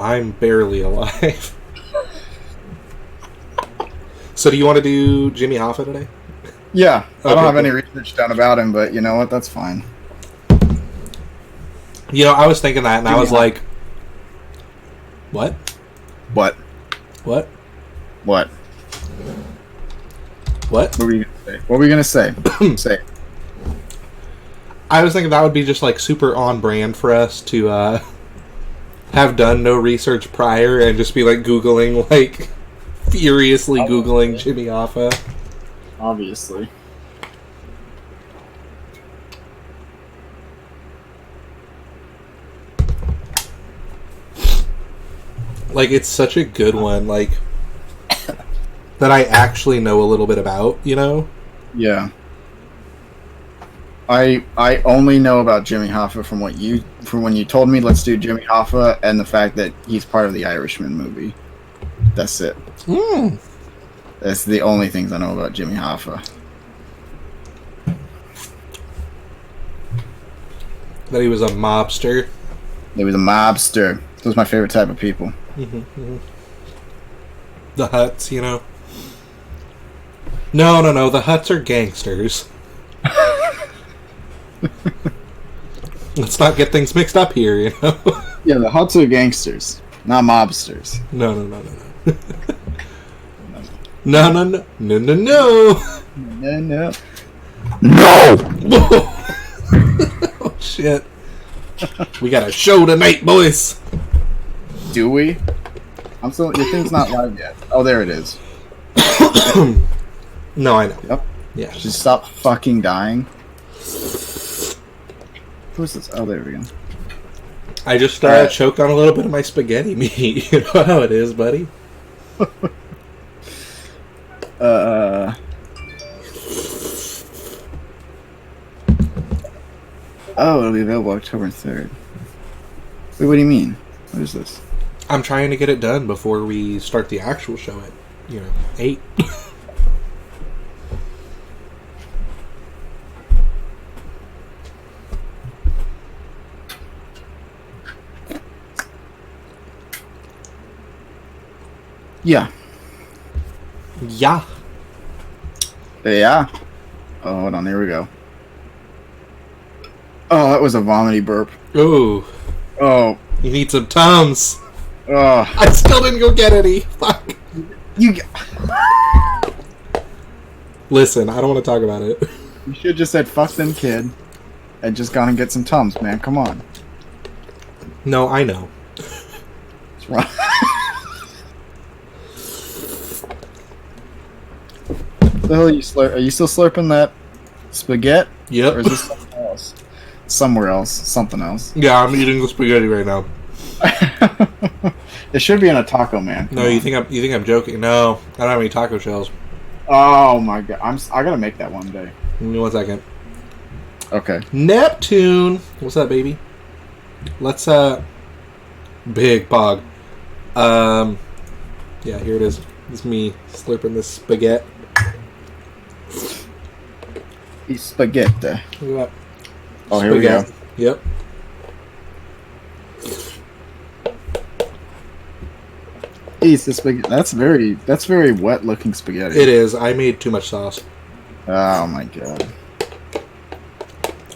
I'm barely alive. So do you want to do Jimmy Hoffa today? Yeah, Okay, I don't have cool. any research done about him, but you know what? That's fine. You know, I was thinking that, and I was like, what? What? What? What? What? What were you gonna say? What were you gonna say? Say. I was thinking that would be just, like, super on brand for us to have done no research prior and just be, like, Googling, like, furiously Googling Jimmy Hoffa. Obviously. Like, it's such a good one, like, that I actually know a little bit about, you know? Yeah. I only know about Jimmy Hoffa from when you told me let's do Jimmy Hoffa and the fact that he's part of the Irishman movie. That's it. That's the only things I know about Jimmy Hoffa. That he was a mobster. He was a mobster. Those are my favorite type of people. The Huts, you know? No. The Huts are gangsters. Let's not get things mixed up here, you know? Yeah, the Huts are gangsters, not mobsters. No. No. Oh, shit. We got a show tonight, boys. Do we? I'm still. Your thing's not live yet. Oh, there it is. No, I know. Yep. Yeah. Just stop fucking dying. Who's this? Oh, there we go. I just choked on a little bit of my spaghetti meat. You know how it is, buddy. Oh, it'll be available October 3rd. Wait, what do you mean? What is this? I'm trying to get it done before we start the actual show at, 8. Yeah. Yeah. Yeah. Oh, hold on. Here we go. Oh, that was a vomity burp. Ooh. Oh. You need some Tums. Oh. I still didn't go get any. Fuck. Listen, I don't want to talk about it. You should have just said, fuck them, kid. And just gone and get some Tums, man. Come on. No, I know. What's wrong? The hell are you Are you still slurping that spaghetti? Yep. Or is this something else? Somewhere else. Something else. Yeah, I'm eating the spaghetti right now. It should be in a taco, man. No, you think I'm joking? No, I don't have any taco shells. Oh my god, I gotta make that one day. Give me 1 second. Okay. Neptune, what's up, baby? Let's big pog. Yeah, here it is. It's me slurping this spaghetti. Spaghetti. Look at that. Oh, here we go. Yep. Eat the spaghetti. That's very wet looking spaghetti. It is. I made too much sauce. Oh my god.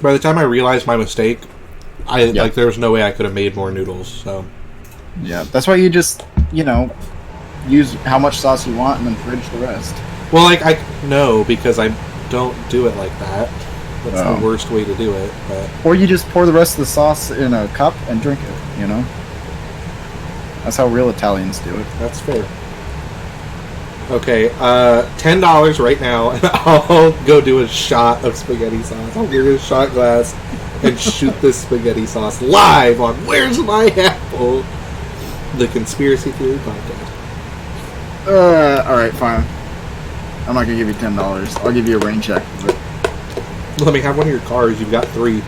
By the time I realized my mistake, there was no way I could have made more noodles. So yeah, that's why you just use how much sauce you want and then fridge the rest. well, I no, because I don't do it like that. That's the worst way to do it. But Or you just pour the rest of the sauce in a cup and drink it. That's how real Italians do it. that's fair. Okay, $10 right now, and I'll go do a shot of spaghetti sauce. I'll get a shot glass and shoot this spaghetti sauce live on Where's My Apple, the Conspiracy Theory podcast. Alright, fine. I'm not gonna give you $10. I'll give you a rain check. But Let me have one of your cars. You've got 3.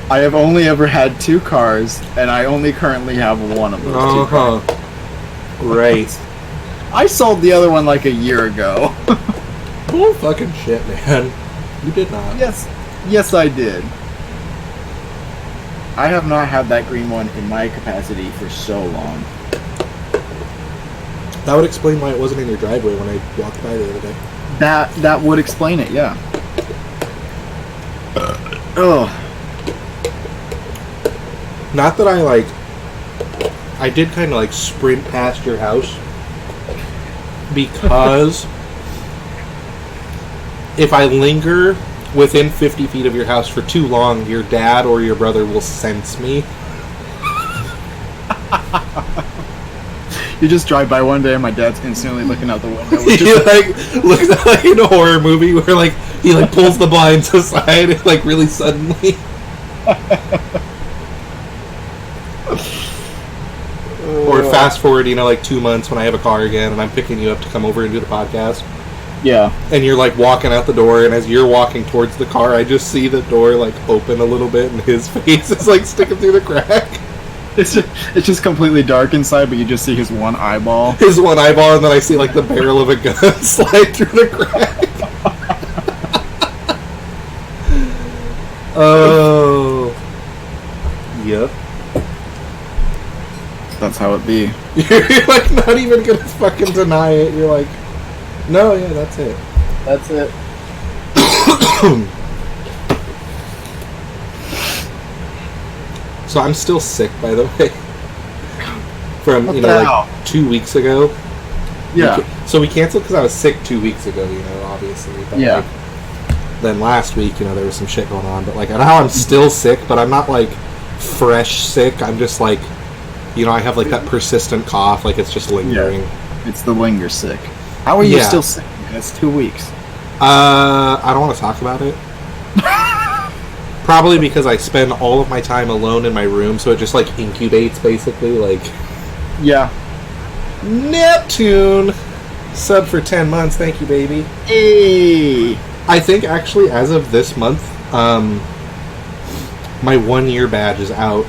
I have only ever had 2 cars, and I only currently have one of those 2 cars. Right. I sold the other one like a year ago. Bull fucking shit, man. You did not. Yes, I did. I have not had that green one in my capacity for so long. That would explain why it wasn't in your driveway when I walked by the other day. That would explain it, yeah. Oh. Not that I did kind of like sprint past your house because if I linger within 50 feet of your house for too long, your dad or your brother will sense me. You just drive by one day and my dad's instantly looking out the window. He looks like in a horror movie where he pulls the blinds aside really suddenly. Or fast forward, 2 months when I have a car again and I'm picking you up to come over and do the podcast. Yeah. And you're walking out the door, and as you're walking towards the car, I just see the door open a little bit and his face is sticking through the crack. It's just completely dark inside, but you just see his one eyeball. His one eyeball, and then I see the barrel of a gun slide through the crack. Oh. Yep. That's how it be. You're not even gonna fucking deny it. You're no, yeah, that's it. That's it. So I'm still sick, by the way. From, 2 weeks ago. Yeah. So we canceled because I was sick 2 weeks ago, obviously. But yeah. Then last week, there was some shit going on. But, now I'm still sick, but I'm not, fresh sick. I'm just, I have, that persistent cough. It's just lingering. Yeah. It's the linger sick. How are you still sick? It's 2 weeks. I don't want to talk about it. Probably because I spend all of my time alone in my room, so it just incubates basically. Yeah. Neptune sub for 10 months. Thank you, baby. Hey. I think actually as of this month, my 1 year badge is out,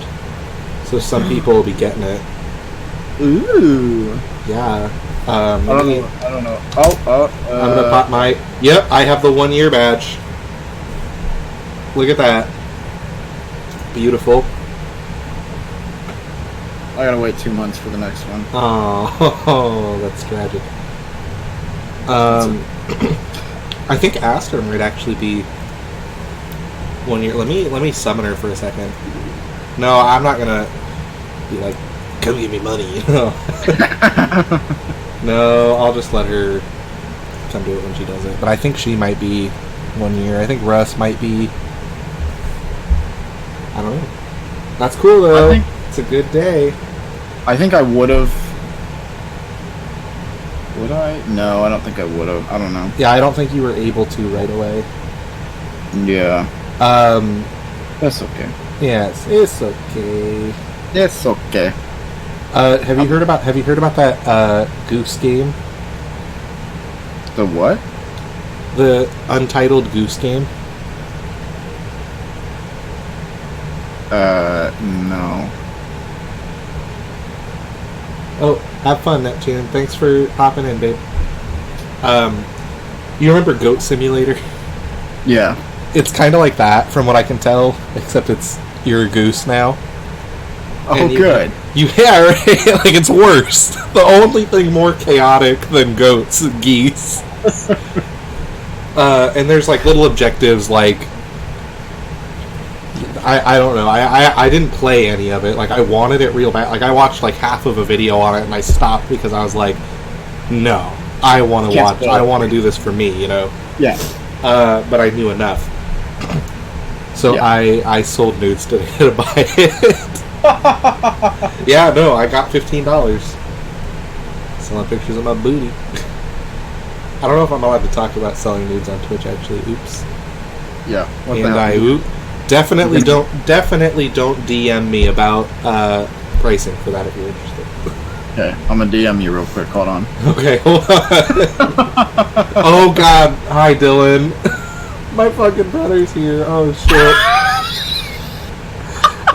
so some people will be getting it. Ooh. Yeah. I don't know. I'm gonna pop my. Yep, I have the 1 year badge. Look at that. Beautiful. I gotta wait 2 months for the next one. Oh, that's tragic. I think Aster might actually be 1 year. Let me summon her for a second. No, I'm not gonna be come give me money, No, I'll just let her come do it when she does it. But I think she might be 1 year. I think Russ might be. I don't know. That's cool though. It's a good day. I think I would have. Would I? No, I don't think I would have. I don't know. Yeah, I don't think you were able to right away. Yeah. That's okay. Yes, it's okay. It's okay. Have you heard about that Goose game? The what? The Untitled Goose game? No. Oh, have fun, Neptune. Thanks for popping in, babe. You remember Goat Simulator? Yeah. It's kind of like that, from what I can tell, except you're a goose now. Oh, good. Yeah, right? It's worse. The only thing more chaotic than goats, geese. And there's little objectives I don't know. I didn't play any of it. I wanted it real bad. I watched half of a video on it and I stopped because I was no, I want to watch. I want to do this for me, Yeah. But I knew enough. So yeah. I sold nudes today to buy it. Yeah, no, I got $15. Selling pictures of my booty. I don't know if I'm allowed to talk about selling nudes on Twitch. Actually, oops. Yeah. Definitely don't DM me about pricing for that if you're interested. Okay, I'm gonna DM you real quick. Hold on. Okay, hold on. Oh God, hi Dylan. My fucking brother's here. Oh shit.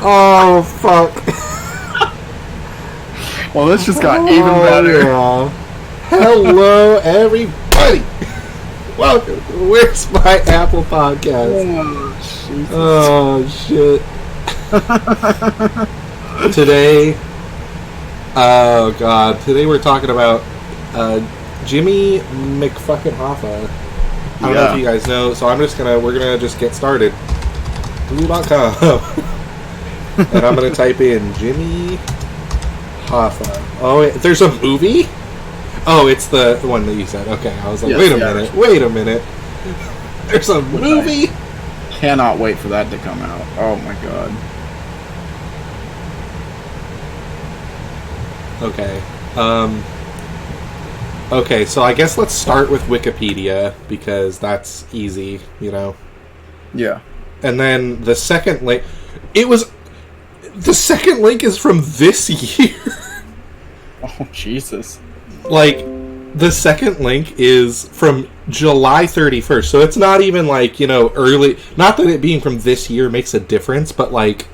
Oh fuck. Well, this just got even better. Yeah. Hello, everybody. Welcome to Where's My Apple Podcast. Oh, Jesus. Oh shit. Today, oh god, today we're talking about Jimmy McFucking Hoffa. I don't know if you guys know, so we're gonna just get started. Blue.com. And I'm gonna type in Jimmy Hoffa. Oh, there's a movie? Oh, it's the one that you said. Okay, I was like, wait a minute. There's a movie? Cannot wait for that to come out. Oh my god. Okay. Okay, so I guess let's start with Wikipedia, because that's easy, you know? Yeah. And then the second link... The second link is from this year! Oh, Jesus. Like, the second link is from July 31st, so it's not even, like, you know, early... Not that it being from this year makes a difference, but, like...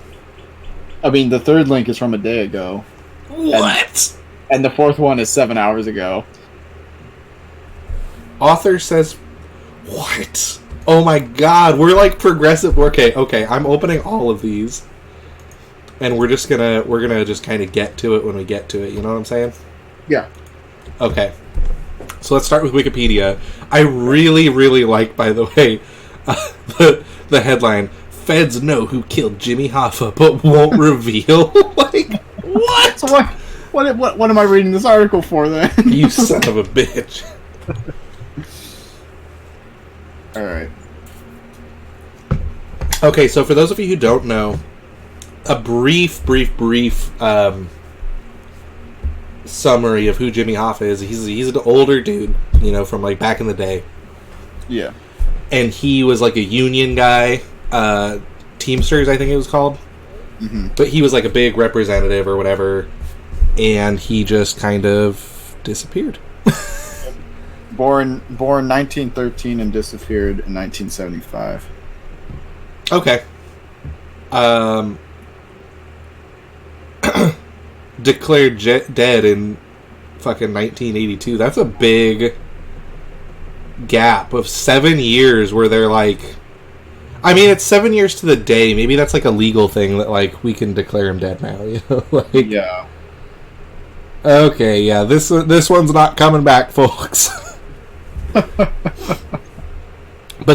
I mean, the third link is from a day ago. What? And the fourth one is 7 hours ago. Author says... What? Oh my god, we're, like, progressive... Okay, I'm opening all of these. And we're gonna just kind of get to it when we get to it, you know what I'm saying? Yeah. Okay. So let's start with Wikipedia. I really, really like, by the way, the headline, Feds know who killed Jimmy Hoffa, but won't reveal. Like, what? So what am I reading this article for, then? You son of a bitch. Alright. Okay, so for those of you who don't know, a brief summary of who Jimmy Hoffa is. He's an older dude, you know, from like back in the day. Yeah. And he was like a union guy, Teamsters, I think it was called. Mm-hmm. But he was like a big representative or whatever, and he just kind of disappeared. Born 1913 and disappeared in 1975. Okay. Declared dead in fucking 1982. That's a big gap of 7 years where they're like... I mean, it's 7 years to the day. Maybe that's like a legal thing that like we can declare him dead now, you know? Like, yeah. Okay, yeah, this one's not coming back, folks. But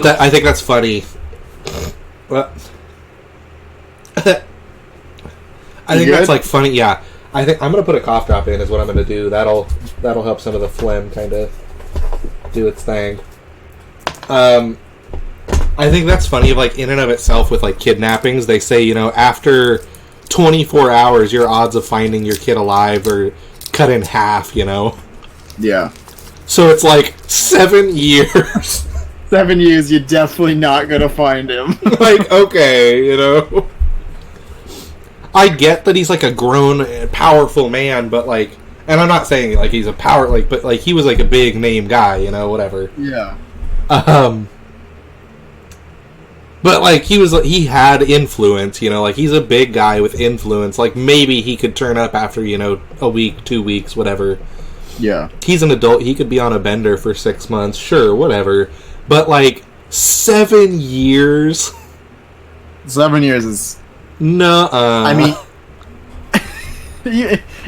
I think that's funny. What? I think that's like funny. Yeah, I think I'm gonna put a cough drop in. Is what I'm gonna do. That'll help some of the phlegm kind of do its thing. I think that's funny. Like in and of itself, with like kidnappings, they say, you know, after 24 hours, your odds of finding your kid alive are cut in half. You know. Yeah. So it's like 7 years. 7 years, you're definitely not gonna find him. Like, okay, you know. I get that he's like a grown, powerful man, but like, and I'm not saying like he's a power, like, but like he was like a big name guy, you know, whatever. Yeah. But like he had influence, you know, like he's a big guy with influence. Like maybe he could turn up after, you know, a week, 2 weeks, whatever. Yeah. He's an adult. He could be on a bender for 6 months, sure, whatever. But like 7 years. 7 years is. Nuh-uh. I mean,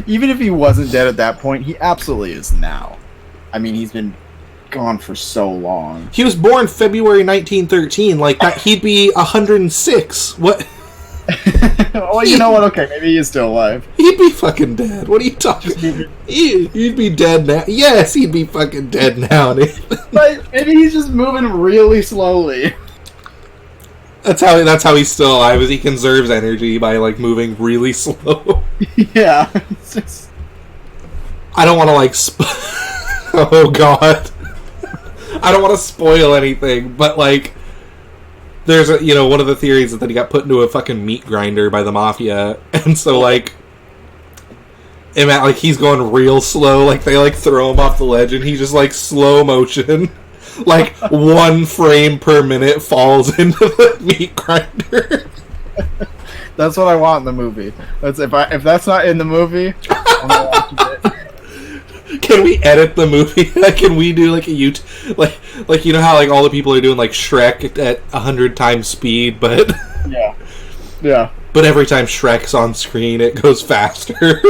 even if he wasn't dead at that point, he absolutely is now. I mean, he's been gone for so long. He was born February 1913. Like that, he'd be 106. What? Well, you know what? Okay, maybe he is still alive. He'd be fucking dead. What are you talking? He'd be dead now. Yes, he'd be fucking dead now. But maybe he's just moving really slowly. That's how he's still alive. Is he conserves energy by like moving really slow. Yeah. It's just... I don't want to like. Oh god. I don't want to spoil anything, but like, there's a, you know, one of the theories is that he got put into a fucking meat grinder by the mafia, and so like, it meant like he's going real slow. Like they like throw him off the ledge, and he just like slow motion. Like 1 frame per minute falls into the meat grinder. That's what I want in the movie. That's if that's not in the movie, I'm not watching it. Can we edit the movie? Like, can we do like a YouTube, like you know how like all the people are doing like Shrek at 100 times speed, but yeah. but every time Shrek's on screen, it goes faster.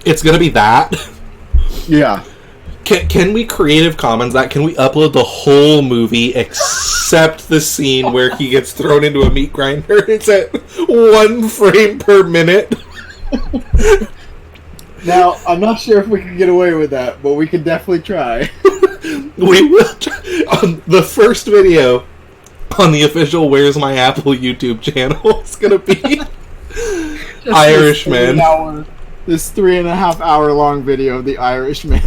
It's gonna be that. Yeah. Can we Creative Commons that? Can we upload the whole movie except the scene where he gets thrown into a meat grinder? It's at 1 frame per minute. Now, I'm not sure if we can get away with that, but we can definitely try. We will try. On the first video on the official Where's My Apple YouTube channel is gonna be Irishman. This 3.5 hour long video of the Irishman.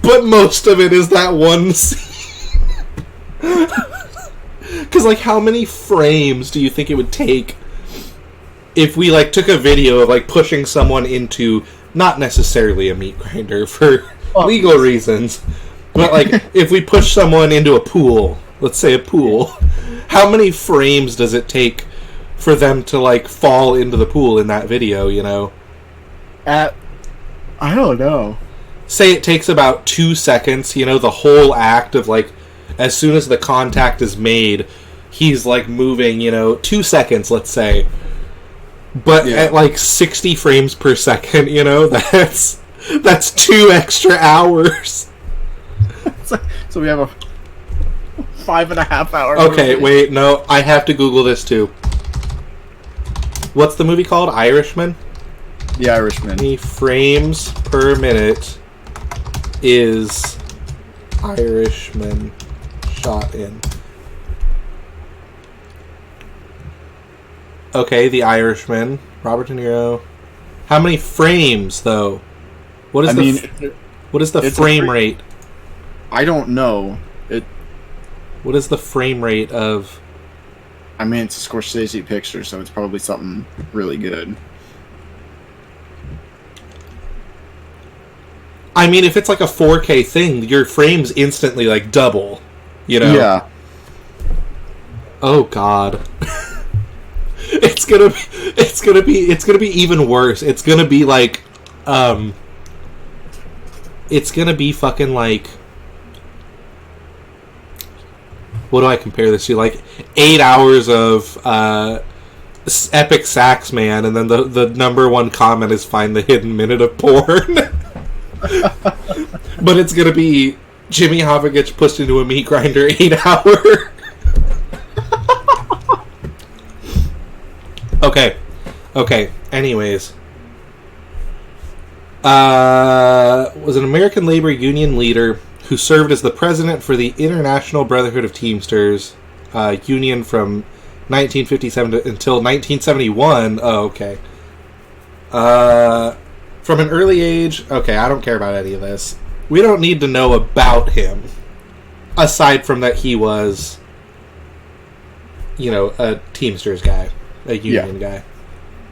But most of it is that one scene. Because, like, how many frames do you think it would take if we, like, took a video of, like, pushing someone into, not necessarily a meat grinder for legal reasons, but, like, if we push someone into a pool, let's say a pool, how many frames does it take for them to, like, fall into the pool in that video, you know? I don't know. Say it takes about 2 seconds, you know, the whole act of, like, as soon as the contact is made, he's, like, moving, you know, 2 seconds, let's say. But at, like, 60 frames per second, you know, that's 2 extra hours. So we have a 5.5 hour Okay, movie. wait, no, I have to Google this, too. What's the movie called? Irishman? The Irishman. How many frames per minute is Irishman shot in? Okay, The Irishman. Robert De Niro. How many frames, though? What is the frame rate? I don't know. What is the frame rate of... I mean, it's a Scorsese picture, so it's probably something really good. I mean, if it's like a 4K thing, your frames instantly, like, double. You know? Yeah. Oh, God. It's gonna be even worse. It's gonna be like, it's gonna be fucking like, what do I compare this to? Like 8 hours of epic sax man, and then the number one comment is find the hidden minute of porn. But it's gonna be Jimmy Hoffa gets pushed into a meat grinder 8 hour. Okay. Anyways, was an American labor union leader who served as the president for the International Brotherhood of Teamsters union from 1957 until 1971. Oh, okay. From an early age... Okay, I don't care about any of this. We don't need to know about him. Aside from that he was, you know, a Teamsters guy. A union guy.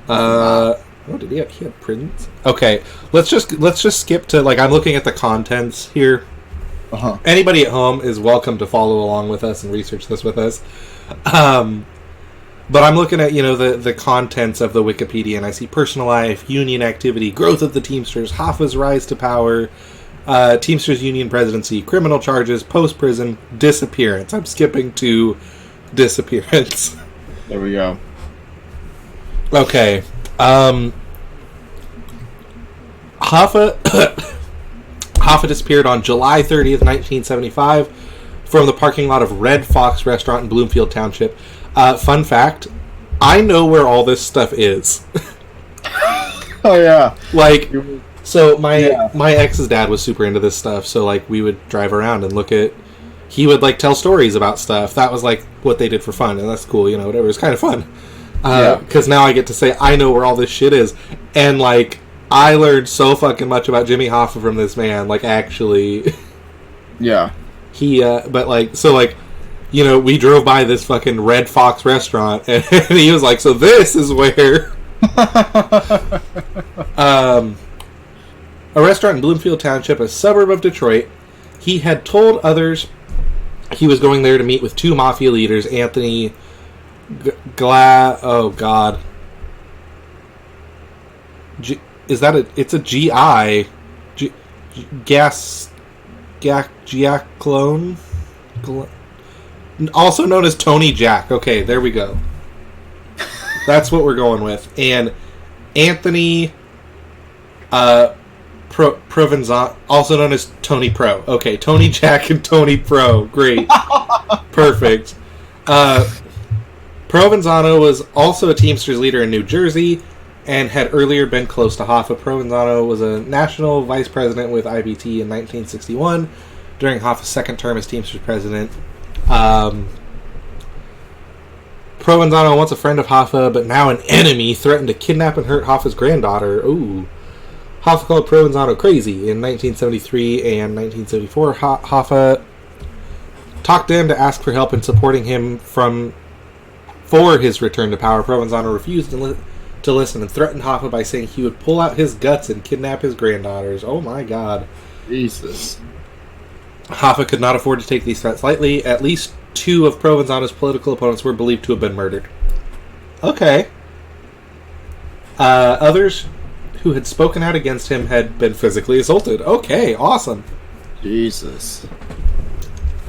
Oh, did he had prisons? Okay, let's just skip to, like, I'm looking at the contents here. Uh-huh. Anybody at home is welcome to follow along with us and research this with us. But I'm looking at, you know, the contents of the Wikipedia, and I see personal life, union activity, growth of the Teamsters, Hoffa's rise to power, Teamsters union presidency, criminal charges, post-prison, disappearance. I'm skipping to disappearance. There we go. Okay. Hoffa disappeared on July 30th, 1975 from the parking lot of Red Fox Restaurant in Bloomfield Township. Fun fact, I know where all this stuff is. Oh, yeah. Like, so my ex's dad was super into this stuff, so, like, we would drive around and look at... He would, like, tell stories about stuff. That was, like, what they did for fun, and that's cool, you know, whatever. It's kind of fun. Because now I get to say, I know where all this shit is. And, like, I learned so fucking much about Jimmy Hoffa from this man. Like, actually. Yeah. He, but, like, so, like, you know, we drove by this fucking Red Fox restaurant, and he was like, so this is where... a restaurant in Bloomfield Township, a suburb of Detroit. He had told others he was going there to meet with two mafia leaders, Anthony... oh god, is that it's a GI, Giacalone, Also known as Tony Jack. Okay, there we go. That's what we're going with. And Anthony Provenzano, also known as Tony Pro. Okay, Tony Jack and Tony Pro. Great. Perfect. Provenzano was also a Teamsters leader in New Jersey and had earlier been close to Hoffa. Provenzano was a national vice president with IBT in 1961 during Hoffa's second term as Teamsters president. Provenzano, once a friend of Hoffa, but now an enemy, threatened to kidnap and hurt Hoffa's granddaughter. Ooh. Hoffa called Provenzano crazy. In 1973 and 1974, Hoffa talked to him to ask for help in supporting him for his return to power. Provenzano refused to listen and threatened Hoffa by saying he would pull out his guts and kidnap his granddaughters. Oh my god. Jesus. Hoffa could not afford to take these threats lightly. At least 2 of Provenzano's political opponents were believed to have been murdered. Okay. Others who had spoken out against him had been physically assaulted. Okay, awesome. Jesus.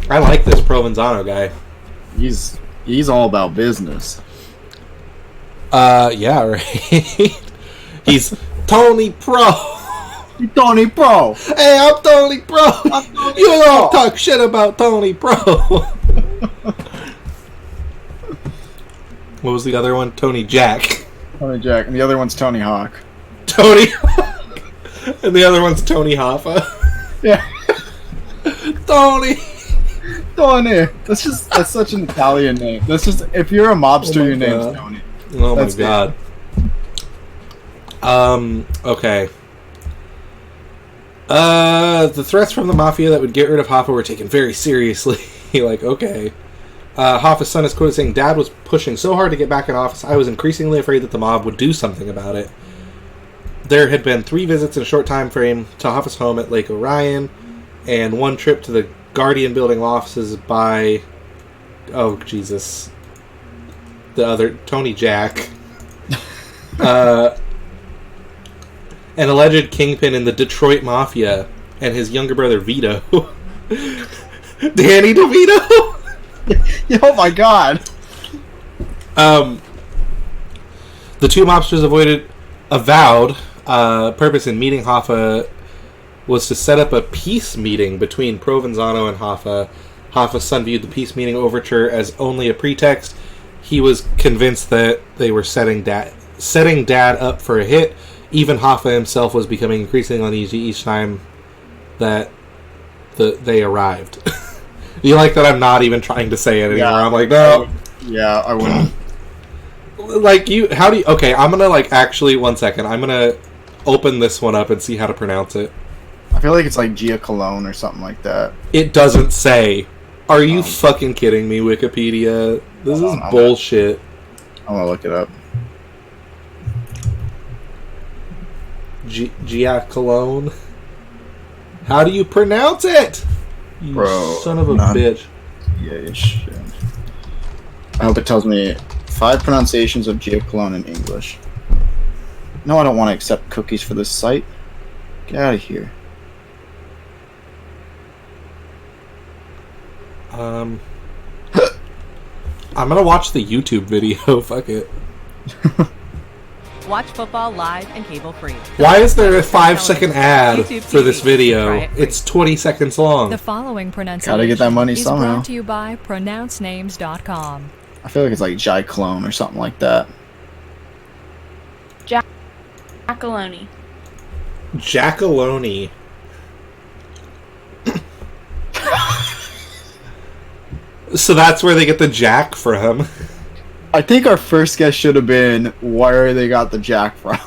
I like this Provenzano guy. He's all about business. Yeah, right. He's Tony Pro. Tony Pro. Hey, I'm Tony Pro. You don't talk shit about Tony Pro. What was the other one? Tony Jack. Tony Jack. And the other one's Tony Hawk. Tony Hawk. And the other one's Tony Hoffa. Yeah. Tony. That's such an Italian name. That's just, if you're a mobster, your name's Tony. Oh That's my god. Okay. The threats from the mafia that would get rid of Hoffa were taken very seriously. Like, okay. Hoffa's son is quoted saying, "Dad was pushing so hard to get back in office, I was increasingly afraid that the mob would do something about it." There had been 3 visits in a short time frame to Hoffa's home at Lake Orion, and 1 trip to the Guardian Building offices by... Oh, Jesus. The other... Tony Jack. An alleged kingpin in the Detroit Mafia, and his younger brother Vito. Danny DeVito? Oh my god. The 2 mobsters avowed purpose in meeting Hoffa was to set up a peace meeting between Provenzano and Hoffa. Hoffa's son viewed the peace meeting overture as only a pretext. He was convinced that they were setting Dad up for a hit. Even Hoffa himself was becoming increasingly uneasy each time that they arrived. You like that I'm not even trying to say it anymore? Yeah, I'm like, no. Yeah, I wouldn't. Like, okay, I'm gonna, actually, 1 second. I'm gonna open this one up and see how to pronounce it. I feel like it's like Gia Cologne or something like that. It doesn't say. Are you fucking kidding me, Wikipedia? This is bullshit. I'm gonna look it up. Gia Cologne? How do you pronounce it? You son of a bitch. Yeah, shit. I hope it tells me 5 pronunciations of Gia Cologne in English. No, I don't want to accept cookies for this site. Get out of here. I'm gonna watch the YouTube video. Fuck it. Watch football live and cable free. Why is there a 5-second ad for this video? It's 20 seconds long. The following pronunciation Gotta get that money is somehow. brought to you by pronouncenames.com. I feel like it's like Jai Cologne or something like that. Jackaloni. Jackaloni. So that's where they get the Jack from. I think our first guess should have been where they got the Jack from.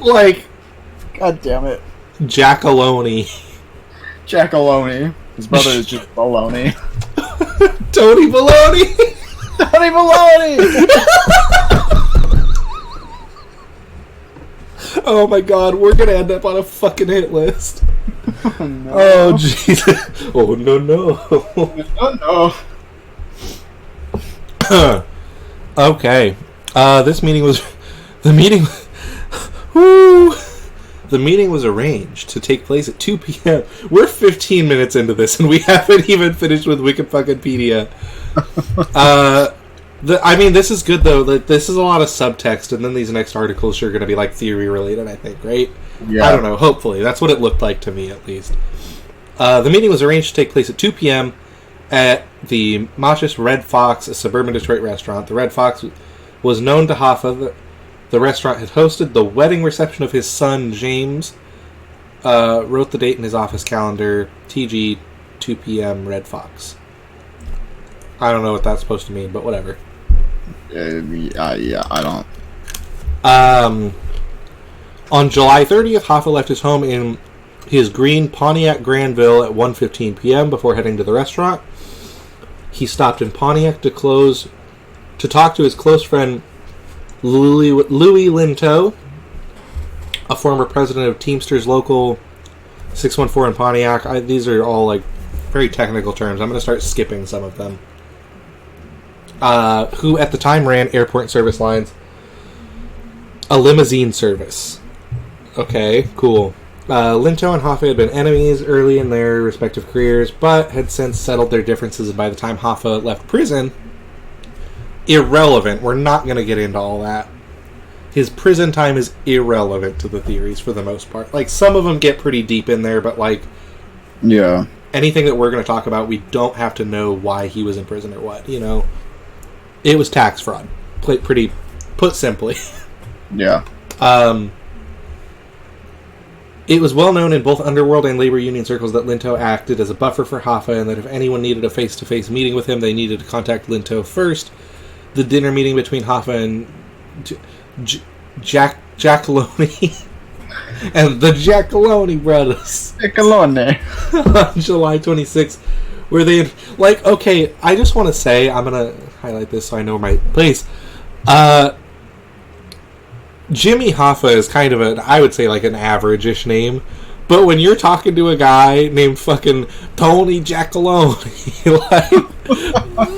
God damn it. Jackaloni. Jackaloni. His brother is just Baloney. Tony Baloney. Tony Baloney. Oh my god, we're gonna end up on a fucking hit list. Oh no. Oh Jesus. Oh no. Oh no. Okay. The meeting was arranged to take place at 2 p.m. We're 15 minutes into this and we haven't even finished with Wikipedia. This is good though. This is a lot of subtext, and then these next articles are going to be like theory related. I think, right? Yeah. I don't know. Hopefully, that's what it looked like to me, at least. The meeting was arranged to take place at 2 p.m. at the Machis Red Fox, a suburban Detroit restaurant. The Red Fox was known to Hoffa. The restaurant had hosted the wedding reception of his son James. Wrote the date in his office calendar. TG 2 p.m. Red Fox. I don't know what that's supposed to mean, but whatever. Yeah, I don't. On July 30th, Hoffa left his home in his green Pontiac Granville at 1:15 p.m. before heading to the restaurant. He stopped in Pontiac to talk to his close friend Louis Linteau, a former president of Teamsters Local 614 in Pontiac. These are all like very technical terms. I'm going to start skipping some of them. Who at the time ran airport service lines, a limousine service. Okay, cool. Linteau and Hoffa had been enemies early in their respective careers, but had since settled their differences, and by the time Hoffa left prison, irrelevant. We're not going to get into all that. His prison time is irrelevant to the theories for the most part. Like, some of them get pretty deep in there, but like, yeah, anything that we're going to talk about, we don't have to know why he was in prison or what, you know? It was tax fraud. Pretty put simply. Yeah. It was well known in both underworld and labor union circles that Linteau acted as a buffer for Hoffa, and that if anyone needed a face-to-face meeting with him, they needed to contact Linteau first. The dinner meeting between Hoffa and Giacalone and the Giacalone brothers on July 26th, where they like, okay, I just want to say, I'm gonna highlight this so I know my place. Jimmy Hoffa is kind of I would say like an average-ish name, but when you're talking to a guy named fucking Tony Giacalone, like,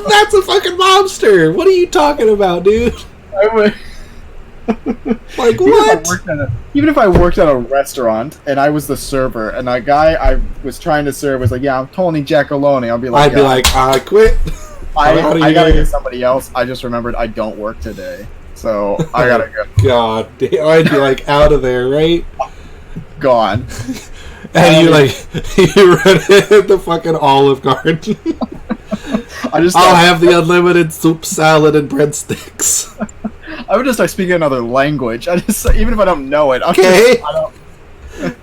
that's a fucking monster. What are you talking about, dude? I would. Like, what? Even if I worked at a restaurant and I was the server, and a guy I was trying to serve was like, "Yeah, I'm Tony Giacalone," I'd be like, I quit. I gotta get somebody else. I just remembered I don't work today, so I gotta go. God damn, I'd be like out of there, right? Gone. And you run in the fucking Olive Garden. I'll have the unlimited soup, salad, and breadsticks. I would just start speaking another language. Even if I don't know it. Okay.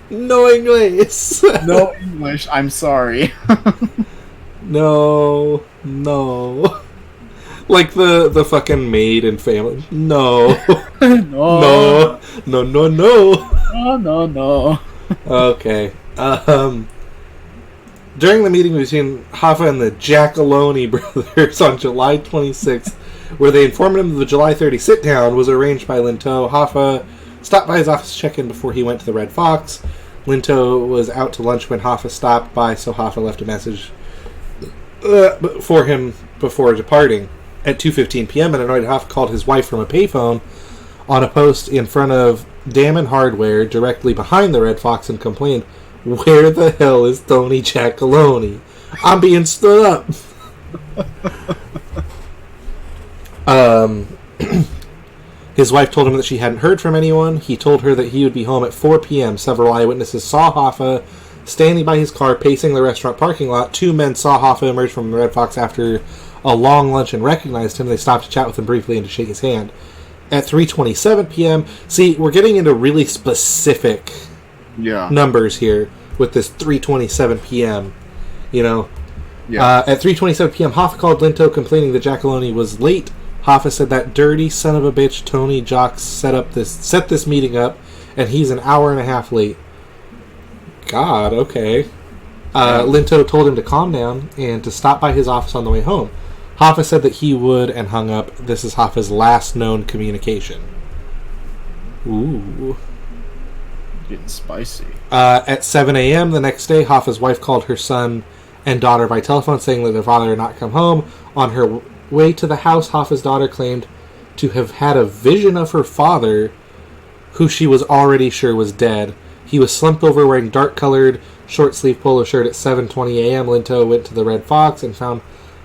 No English. No English. I'm sorry. No. Like the fucking maid and family. No. No. No. Okay. During the meeting between Hoffa and the Giacalone brothers on July 26th, where they informed him the July 30 sit-down was arranged by Linteau, Hoffa stopped by his office to check in before he went to the Red Fox. Linteau was out to lunch when Hoffa stopped by, so Hoffa left a message for him before departing. At 2:15 p.m., an annoyed Hoffa called his wife from a payphone on a post in front of Damon Hardware directly behind the Red Fox and complained, "Where the hell is Tony Giacalone? I'm being stood up." His wife told him that she hadn't heard from anyone. He told her that he would be home at 4 p.m. Several eyewitnesses saw Hoffa standing by his car, pacing the restaurant parking lot. Two men saw Hoffa emerge from the Red Fox after a long lunch and recognized him. They stopped to chat with him briefly and to shake his hand. At 3:27 p.m., see, we're getting into really specific numbers here with this 3:27 p.m., you know. Yeah. At 3:27 p.m., Hoffa called Linteau complaining that Giacalone was late. Hoffa said that dirty son of a bitch Tony Jocks set this meeting up, and he's an hour and a half late. God, okay. Linteau told him to calm down and to stop by his office on the way home. Hoffa said that he would and hung up. This is Hoffa's last known communication. Ooh. Getting spicy. At 7 a.m. the next day, Hoffa's wife called her son and daughter by telephone saying that their father had not come home. On her way to the house, Hoffa's daughter claimed to have had a vision of her father, who she was already sure was dead. He was slumped over wearing dark-colored short-sleeve polo shirt. At 7:20 a.m., Linteau went to the Red Fox and found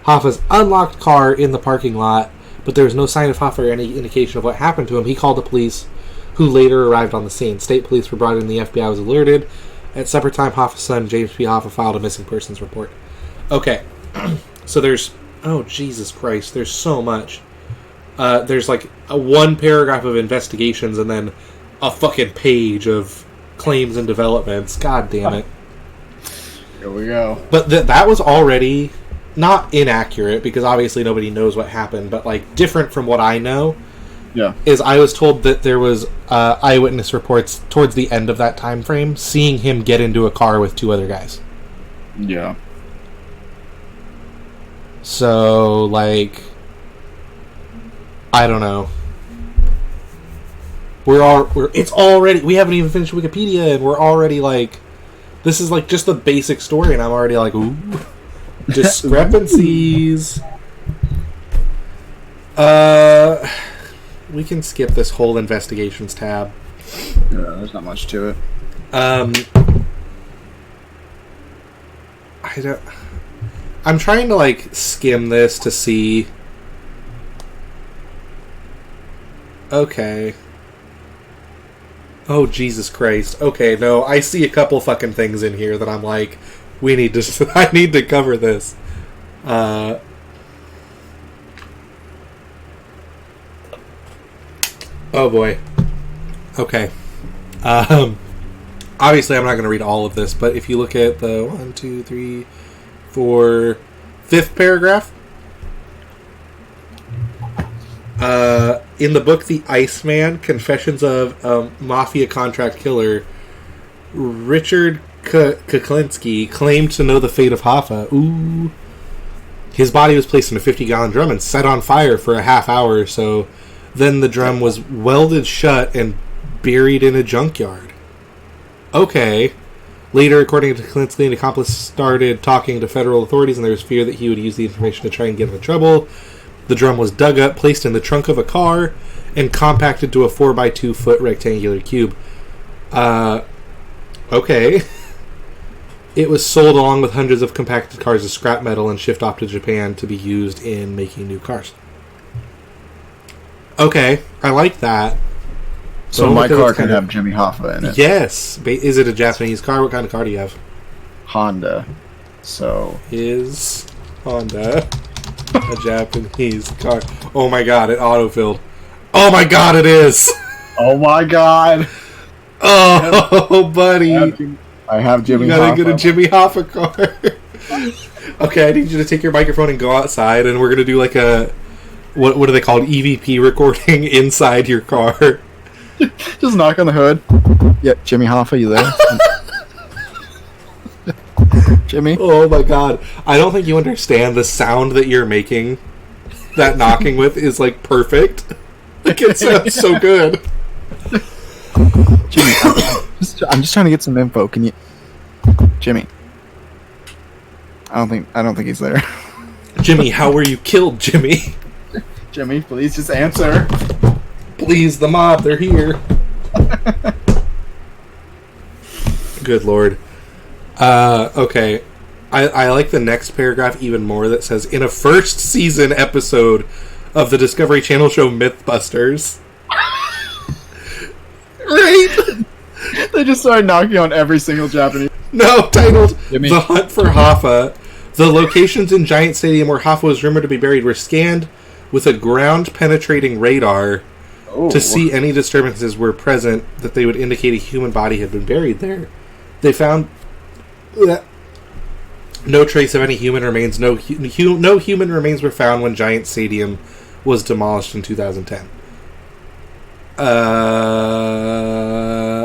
Hoffa's unlocked car in the parking lot, but there was no sign of Hoffa or any indication of what happened to him. He called the police, who later arrived on the scene. State police were brought in, the FBI was alerted. At supper time, Hoffa's son, James P. Hoffa, filed a missing persons report. Okay, so there's... Oh, Jesus Christ, there's so much. There's like one paragraph of investigations and then a fucking page of claims and developments. God damn it. Here we go. But that was already not inaccurate, because obviously nobody knows what happened, but like different from what I know. Yeah. Is I was told that there was eyewitness reports towards the end of that time frame seeing him get into a car with 2 other guys. Yeah. So, like, I don't know. It's already, we haven't even finished Wikipedia, and we're already like, this is like just the basic story, and I'm already like, ooh, discrepancies. We can skip this whole investigations tab. Yeah, there's not much to it. I'm trying to like skim this to see. Okay. Oh, Jesus Christ. Okay, no, I see a couple fucking things in here that I'm like, I need to cover this. Oh boy. Okay. Obviously I'm not going to read all of this, but if you look at the 1, 2, 3, 4, 5th paragraph, in the book The Iceman, Confessions of a Mafia Contract Killer, Richard Kuklinski claimed to know the fate of Hoffa. Ooh. His body was placed in a 50-gallon drum and set on fire for a half hour or so. Then the drum was welded shut and buried in a junkyard. Okay. Later, according to Kuklinski, an accomplice started talking to federal authorities, and there was fear that he would use the information to try and get him in trouble. The drum was dug up, placed in the trunk of a car, and compacted to a 4x2 foot rectangular cube. Okay. It was sold along with hundreds of compacted cars as scrap metal and shipped off to Japan to be used in making new cars. Okay, I like that. So my car can have Jimmy Hoffa in it. Yes. Is it a Japanese car? What kind of car do you have? Honda. So is Honda a Japanese car? Oh my god, it autofilled. Oh my god, it is! Oh my god! Oh, buddy! I have Jimmy Hoffa. You gotta get a Jimmy Hoffa car. Okay, I need you to take your microphone and go outside, and we're gonna do like a... What do they call it? EVP recording inside your car. Just knock on the hood. Yeah, Jimmy Hoffa, you there? Jimmy? Oh my god. I don't think you understand the sound that you're making. That knocking with is like perfect. Like it sounds so good. Jimmy, I'm just trying to get some info. Can you... Jimmy. I don't think he's there. Jimmy, how were you killed, Jimmy? Jimmy, please just answer. Please, the mob, they're here. Good lord. Okay. I like the next paragraph even more that says, in a first season episode of the Discovery Channel show Mythbusters. Right? They just started knocking on every single Japanese. No, titled Jimmy. The Hunt for Hoffa. The locations in Giant Stadium where Hoffa was rumored to be buried were scanned with a ground-penetrating radar to see any disturbances were present that they would indicate a human body had been buried there. They found that no trace of any human remains. No human remains were found when Giant Stadium was demolished in 2010.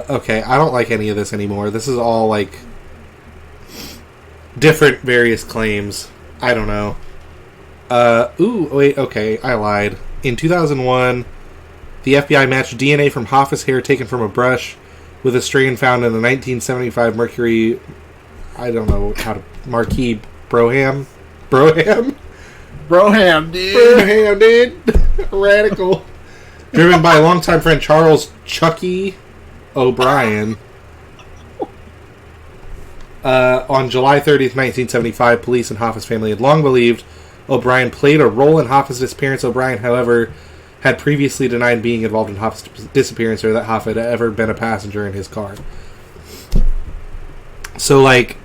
Okay, I don't like any of this anymore. This is all like different various claims. I don't know. Okay, I lied. In 2001, the FBI matched DNA from Hoffa's hair taken from a brush with a strain found in the 1975 Mercury, I don't know how to, Marquis Broham? Broham, dude. Radical. Driven by longtime friend Charles Chucky O'Brien. On July 30th, 1975, police and Hoffa's family had long believed O'Brien played a role in Hoffa's disappearance. O'Brien, however, had previously denied being involved in Hoffa's disappearance or that Hoffa had ever been a passenger in his car. So, like,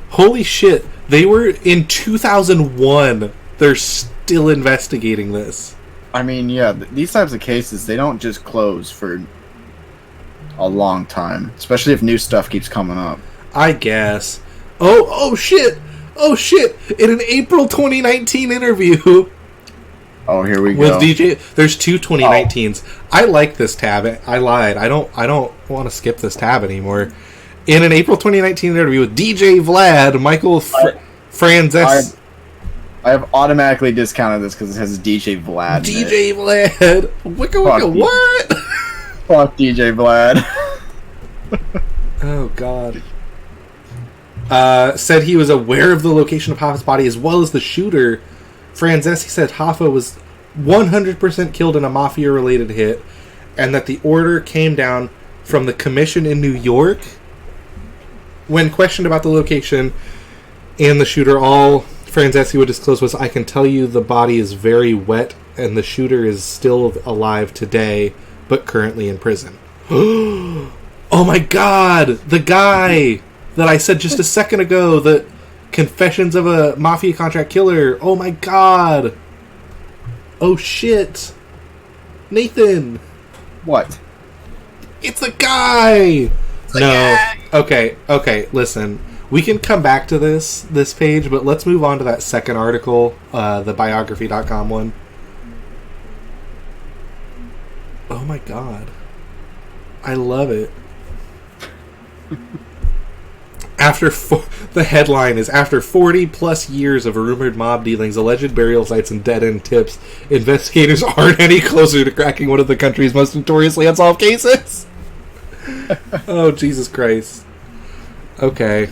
holy shit, they were in 2001. They're still investigating this. I mean, yeah, these types of cases, they don't just close for a long time, especially if new stuff keeps coming up. I guess. Oh shit! Oh shit! In an April 2019 interview... Oh, here we with go. DJ, there's two 2019s. I like this tab. I lied. I don't want to skip this tab anymore. In an April 2019 interview with DJ Vlad, Michael Franzes. I have automatically discounted this because it has DJ Vlad. DJ Vlad. Wicca wicca what? Fuck DJ Vlad. Oh god. Said he was aware of the location of Hoffa's body as well as the shooter. Franzesi said Hoffa was 100% killed in a mafia-related hit, and that the order came down from the commission in New York. When questioned about the location and the shooter, all Franzesi would disclose was, "I can tell you the body is very wet, and the shooter is still alive today, but currently in prison." Oh my god! The guy that I said just a second ago that... Confessions of a Mafia Contract Killer. Oh my god. Oh shit. Nathan. What? It's a guy. Okay, listen. We can come back to this page, but let's move on to that second article, the biography.com one. Oh my god. I love it. The headline is, after 40 plus years of rumored mob dealings, alleged burial sites, and dead-end tips, investigators aren't any closer to cracking one of the country's most notoriously unsolved cases. Oh, Jesus Christ. Okay.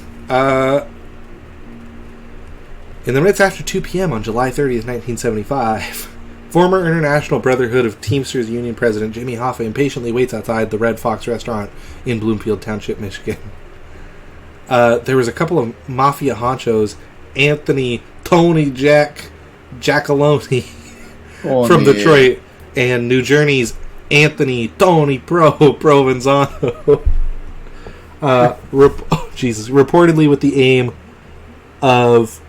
In the minutes after 2 p.m. on July 30th, 1975, former International Brotherhood of Teamsters Union President Jimmy Hoffa impatiently waits outside the Red Fox restaurant in Bloomfield Township, Michigan. There was a couple of mafia honchos, Anthony, Tony, Giacalone from Detroit, and New Jersey's Anthony, Tony, Provenzano. Reportedly with the aim of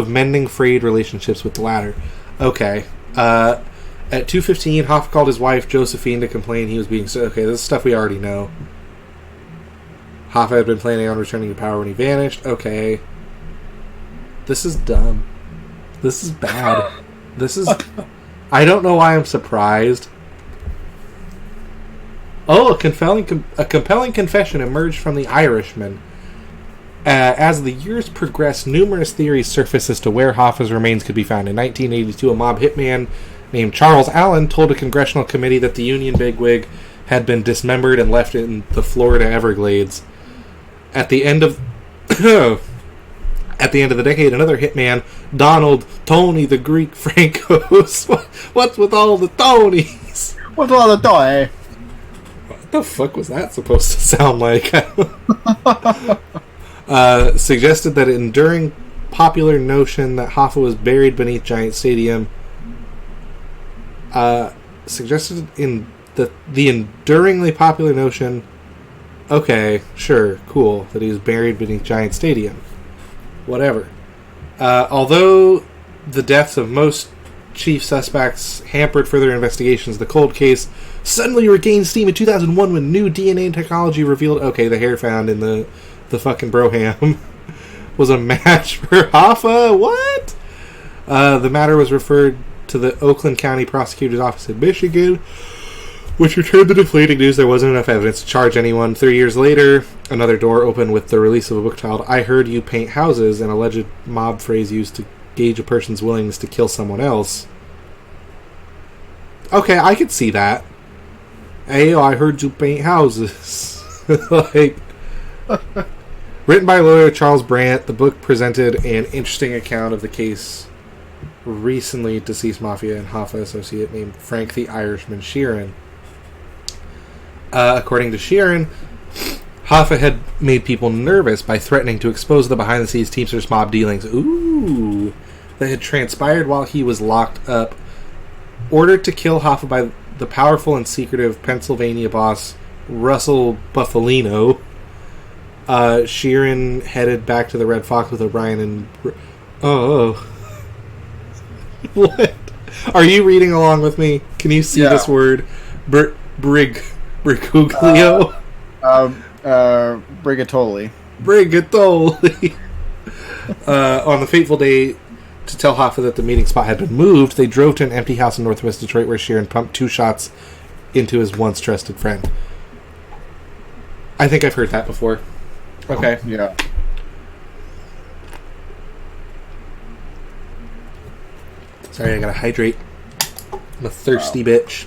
mending frayed relationships with the latter. Okay. At 2:15, Hoffa called his wife, Josephine, to complain he was being... Okay, this is stuff we already know. Hoffa had been planning on returning to power when he vanished. Okay. This is dumb. This is bad. This is... I don't know why I'm surprised. Oh, a compelling confession emerged from the Irishman. As the years progressed, numerous theories surfaced as to where Hoffa's remains could be found. In 1982, a mob hitman named Charles Allen told a congressional committee that the Union bigwig had been dismembered and left in the Florida Everglades. At the end of the decade, another hitman, Donald Tony the Greek Francos. What's with all the Tonys? What's all the toy? What the fuck was that supposed to sound like? Suggested that enduring popular notion that Hoffa was buried beneath Giant Stadium. Suggested in the enduringly popular notion. Okay, sure, cool, that he was buried beneath Giant Stadium. Whatever. Although the deaths of most chief suspects hampered further investigations, the cold case suddenly regained steam in 2001 when new DNA technology revealed, okay, the hair found in the fucking Broham was a match for Hoffa. What? The matter was referred to the Oakland County Prosecutor's Office in Michigan, which returned the deflating news there wasn't enough evidence to charge anyone. 3 years later, another door opened with the release of a book titled I Heard You Paint Houses, an alleged mob phrase used to gauge a person's willingness to kill someone else. Okay, I could see that. Hey, I heard you paint houses. Like, written by lawyer Charles Brandt, the book presented an interesting account of the case recently deceased Mafia and Hoffa associate named Frank the Irishman Sheeran. According to Sheeran, Hoffa had made people nervous by threatening to expose the behind-the-scenes Teamsters mob dealings. Ooh. That had transpired while he was locked up. Ordered to kill Hoffa by the powerful and secretive Pennsylvania boss Russell Buffalino, Sheeran headed back to the Red Fox with O'Brien and... Oh. What? Are you reading along with me? Can you see this word? Brigaglio? Brigatoli. Brigatoli. On the fateful day to tell Hoffa that the meeting spot had been moved, they drove to an empty house in northwest Detroit where Sheeran pumped 2 shots into his once trusted friend. I think I've heard that before. Okay. Yeah. Sorry, I gotta hydrate. I'm a thirsty bitch.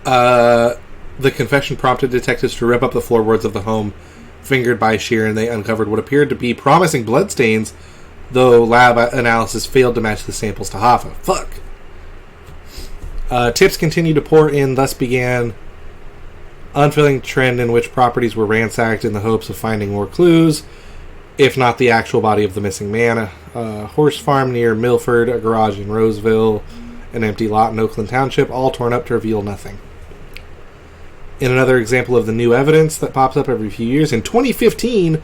The confession prompted detectives to rip up the floorboards of the home fingered by Sheeran. They uncovered what appeared to be promising bloodstains, though lab analysis failed to match the samples to Hoffa. Fuck. Tips continued to pour in, thus began unfailing trend in which properties were ransacked in the hopes of finding more clues, if not the actual body of the missing man. A horse farm near Milford, a garage in Roseville, an empty lot in Oakland Township, all torn up to reveal nothing. In another example of the new evidence that pops up every few years, in 2015,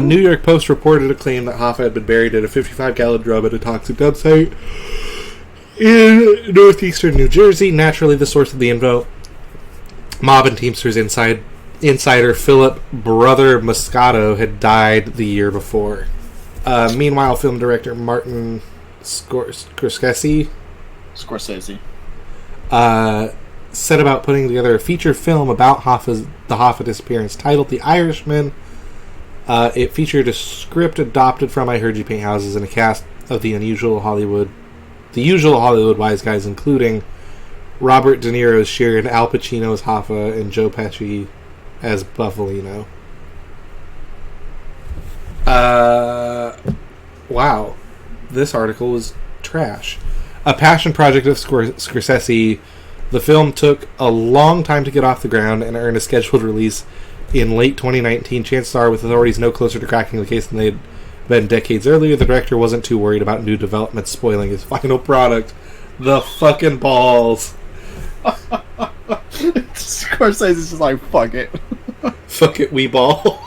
New York Post reported a claim that Hoffa had been buried in a 55-gallon drum at a toxic dump site in northeastern New Jersey. Naturally, the source of the info, mob and Teamsters insider Philip Brother Moscato, had died the year before. Meanwhile, film director Martin Scorsese set about putting together a feature film about the Hoffa disappearance titled The Irishman. It featured a script adopted from I Heard You Paint Houses and a cast of the usual Hollywood wise guys, including Robert De Niro as Sheeran, Al Pacino as Hoffa, and Joe Pesci as Buffalino. Wow. This article was trash. A passion project of Scorsese, the film took a long time to get off the ground and earned a scheduled release in late 2019. Chances are, with authorities no closer to cracking the case than they had been decades earlier, the director wasn't too worried about new developments spoiling his final product. The fucking balls. Scorsese's just like, fuck it. Fuck it, we ball.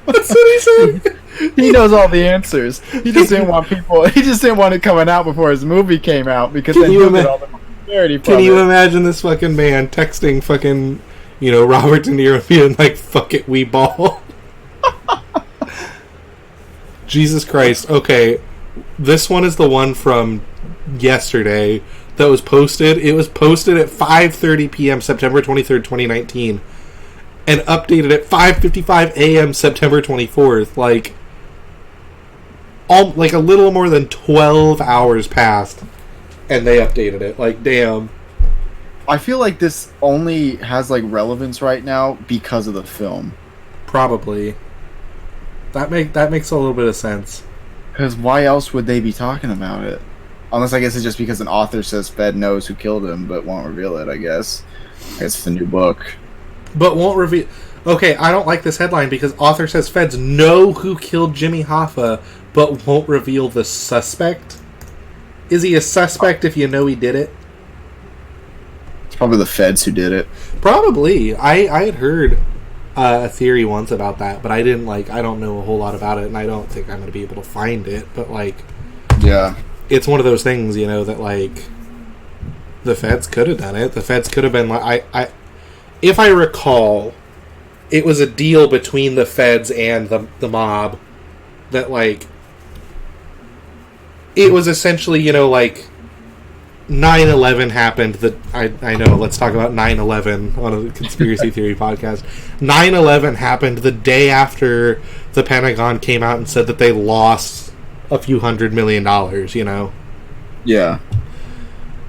That's what he said. He knows all the answers. He just didn't want it coming out before his movie came out, because then he'll get all the popularity from Can you imagine this fucking man texting fucking, Robert De Niro being like, fuck it, we ball? Jesus Christ. Okay, this one is the one from yesterday that was posted. It was posted at 5:30 p.m. September 23rd, 2019, and updated at 5:55 a.m. September 24th. Like a little more than 12 hours passed, and they updated it. Like, damn. I feel like this only has relevance right now because of the film. Probably. That makes a little bit of sense. Because why else would they be talking about it? Unless, I guess, it's just because an author says Fed knows who killed him, but won't reveal it, I guess. I guess it's a new book. But won't reveal... Okay, I don't like this headline because author says Feds know who killed Jimmy Hoffa, but won't reveal the suspect. Is he a suspect if you know he did it? It's probably the Feds who did it. Probably. I had heard a theory once about that, but I didn't I don't know a whole lot about it, and I don't think I'm going to be able to find it, but yeah. It's one of those things, that the Feds could have done it. The Feds could have been if I recall, it was a deal between the Feds and the mob that it was essentially 9/11 happened. I know. Let's talk about 9/11 on a conspiracy theory podcast. 9/11 happened the day after the Pentagon came out and said that they lost a few $100 million. Yeah.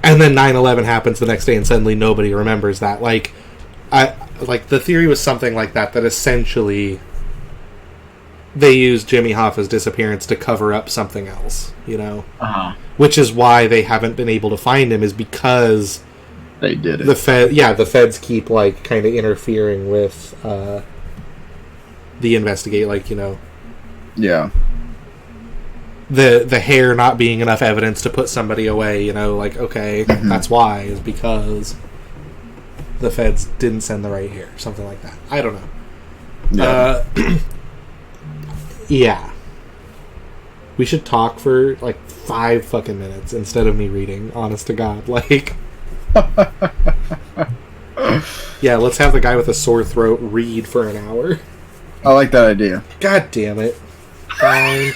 And then 9/11 happens the next day, and suddenly nobody remembers that. The theory was something like that. That essentially they used Jimmy Hoffa's disappearance to cover up something else. Uh-huh. Which is why they haven't been able to find him, is because They did it. The feds keep like kind of interfering with the investigate, like, you know. Yeah. The hair not being enough evidence to put somebody away, you know, like, okay, that's why, is because the feds didn't send the right hair, something like that. I don't know. Yeah. Yeah. We should talk for like 5 fucking minutes instead of me reading, honest to God. Like, yeah, let's have the guy with a sore throat read for an hour. I like that idea. God damn it. Fine.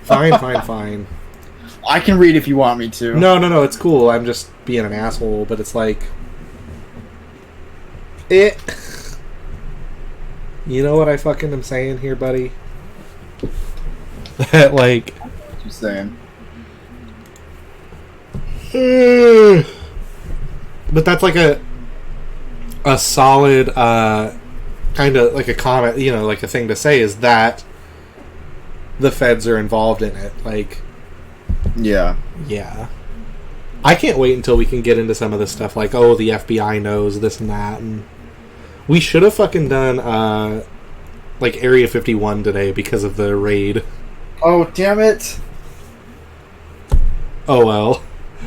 Fine. I can read if you want me to. No, it's cool. I'm just being an asshole, but it's like... You know what I fucking am saying here, buddy? That, like... What you saying? But that's like a solid, kind of like a comment, you know, like a thing to say is that the feds are involved in it. Like... Yeah. Yeah. I can't wait until we can get into some of this stuff, like, oh, the FBI knows this and that, and we should have fucking done, like, Area 51 today because of the raid. Oh, damn it. Oh, well.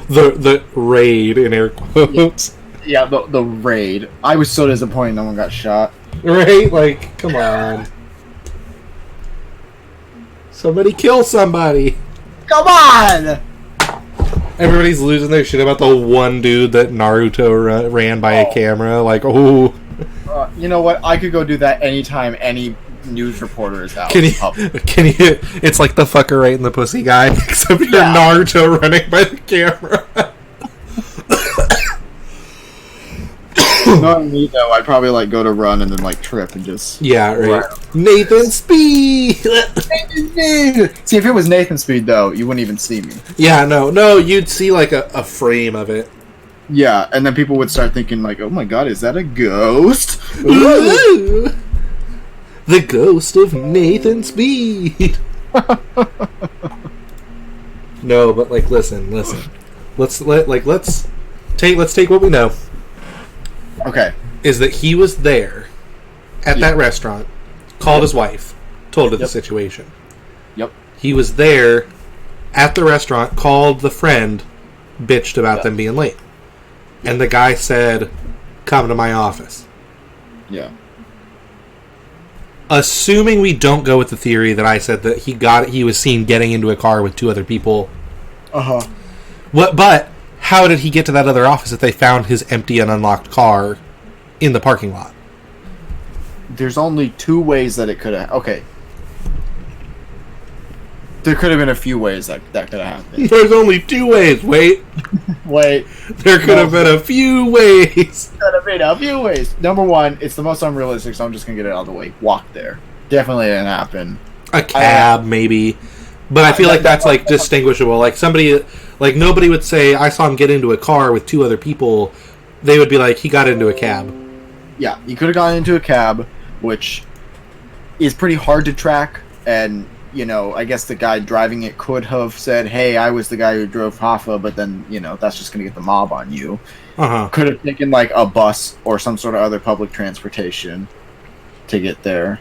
The raid, in air quotes. Yeah, the raid. I was so disappointed no one got shot. Right? Like, come on. Somebody kill somebody. Come on! Everybody's losing their shit about the one dude that Naruto ran by a camera. Like, oh. You know what? I could go do that anytime any news reporter is out. Can you? It's like the fucker right in the pussy guy, except you're Naruto running by the camera. Not me though. I'd probably like go to run and then like trip and just right. Nathan Speed. See, if it was Nathan Speed though, you wouldn't even see me. Yeah, no, you'd see like a frame of it. Yeah, and then people would start thinking like, "Oh my god, is that a ghost?" Ooh. The ghost of Nathan Speed. No, but like, listen. Let's take what we know. Okay. Is that he was there at that restaurant, called his wife, told her the situation. Yep. He was there at the restaurant, called the friend, bitched about them being late. And the guy said, "Come to my office." Yeah. Assuming we don't go with the theory that I said that he was seen getting into a car with 2 other people. Uh-huh. But how did he get to that other office if they found his empty and unlocked car in the parking lot? There's only 2 ways that it could have... Okay. There could have been a few ways that could have happened. There's only 2 ways. Wait. There could have been a few ways. Could have been a few ways. Number 1, it's the most unrealistic, so I'm just going to get it out of the way. Walk there. Definitely didn't happen. A cab, maybe. But I feel like that's, like, distinguishable. Like, somebody... Like, nobody would say, I saw him get into a car with 2 other people. They would be like, he got into a cab. Yeah, he could have gotten into a cab, which is pretty hard to track. And, you know, I guess the guy driving it could have said, hey, I was the guy who drove Hoffa, but then, you know, that's just going to get the mob on you. Uh-huh. Could have taken, like, a bus or some sort of other public transportation to get there.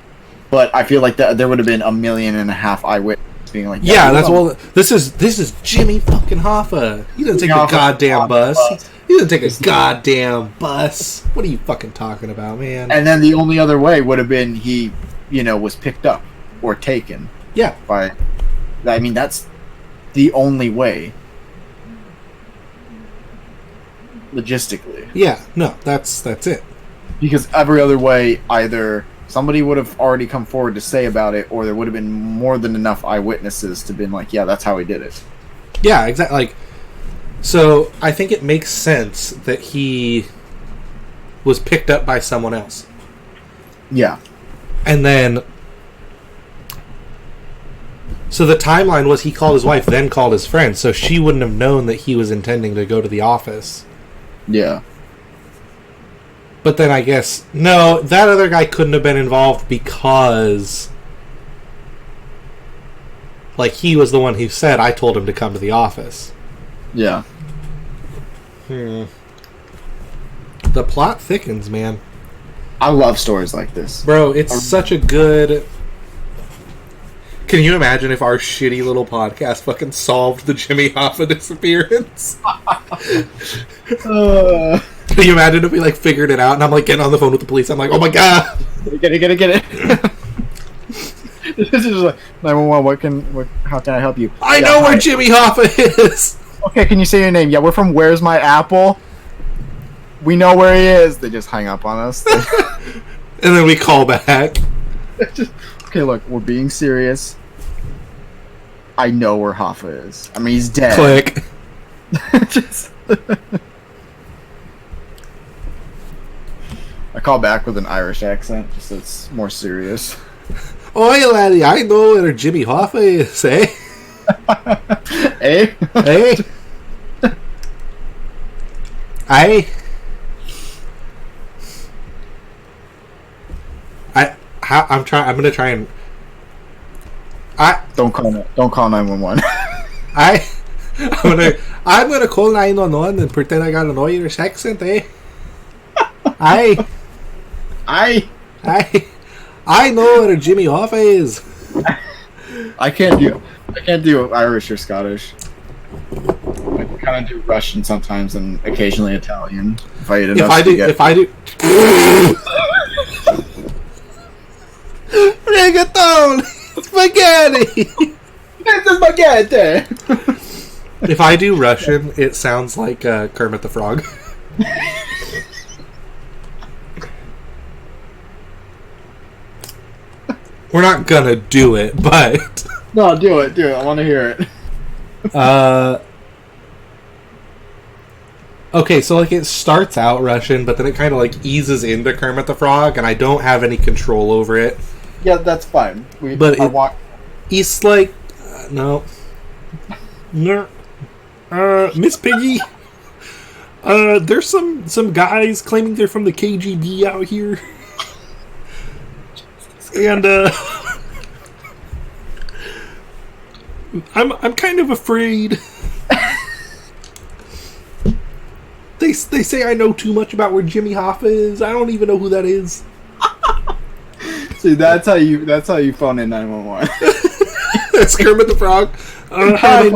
But I feel like there would have been 1.5 million eyewitnesses being like, yeah, that's well. This is Jimmy fucking Hoffa. He didn't take a goddamn bus. He didn't take a goddamn bus. What are you fucking talking about, man? And then the only other way would have been he, you know, was picked up or taken. Yeah. I mean, that's the only way. Logistically. Yeah. No, that's it. Because every other way, either somebody would have already come forward to say about it, or there would have been more than enough eyewitnesses to been like, yeah, that's how he did it. Yeah, exactly. Like, so I think it makes sense that he was picked up by someone else. Yeah. And then, so the timeline was he called his wife, then called his friend, so she wouldn't have known that he was intending to go to the office. Yeah. But then I guess, no, that other guy couldn't have been involved because, like, he was the one who said, I told him to come to the office. Yeah. The plot thickens, man. I love stories like this. Bro, it's such a good... Can you imagine if our shitty little podcast fucking solved the Jimmy Hoffa disappearance? Can you imagine if we like figured it out and I'm like getting on the phone with the police? I'm like, oh my god! Get it. This is like 911. How can I help you? I know where Jimmy Hoffa is. Okay, can you say your name? Yeah, we're from Where's My Apple? We know where he is. They just hang up on us. And then we call back. Okay, look, we're being serious. I know where Hoffa is. I mean, he's dead. Click. I call back with an Irish accent, just so it's more serious. Oi, laddie, I know where Jimmy Hoffa is, eh? Eh? Hey? I'm gonna try and... Don't call 911. I'm gonna call 911 and pretend I got an Irish accent, eh? I know where Jimmy Hoffa is. I can't do Irish or Scottish. I can kind of do Russian sometimes and occasionally Italian. If I eat enough If I do Reggaeton! Spaghetti! It's spaghetti! If I do Russian, it sounds like Kermit the Frog. We're not gonna do it, but... No, do it. I want to hear it. Okay, so like it starts out Russian, but then it kind of like eases into Kermit the Frog, and I don't have any control over it. Yeah, that's fine. It's like... no. Miss Piggy, there's some guys claiming they're from the KGB out here. And I'm kind of afraid. They say I know too much about where Jimmy Hoffa is. I don't even know who that is. See, that's how you phone in 911. That's Kermit the Frog. Hi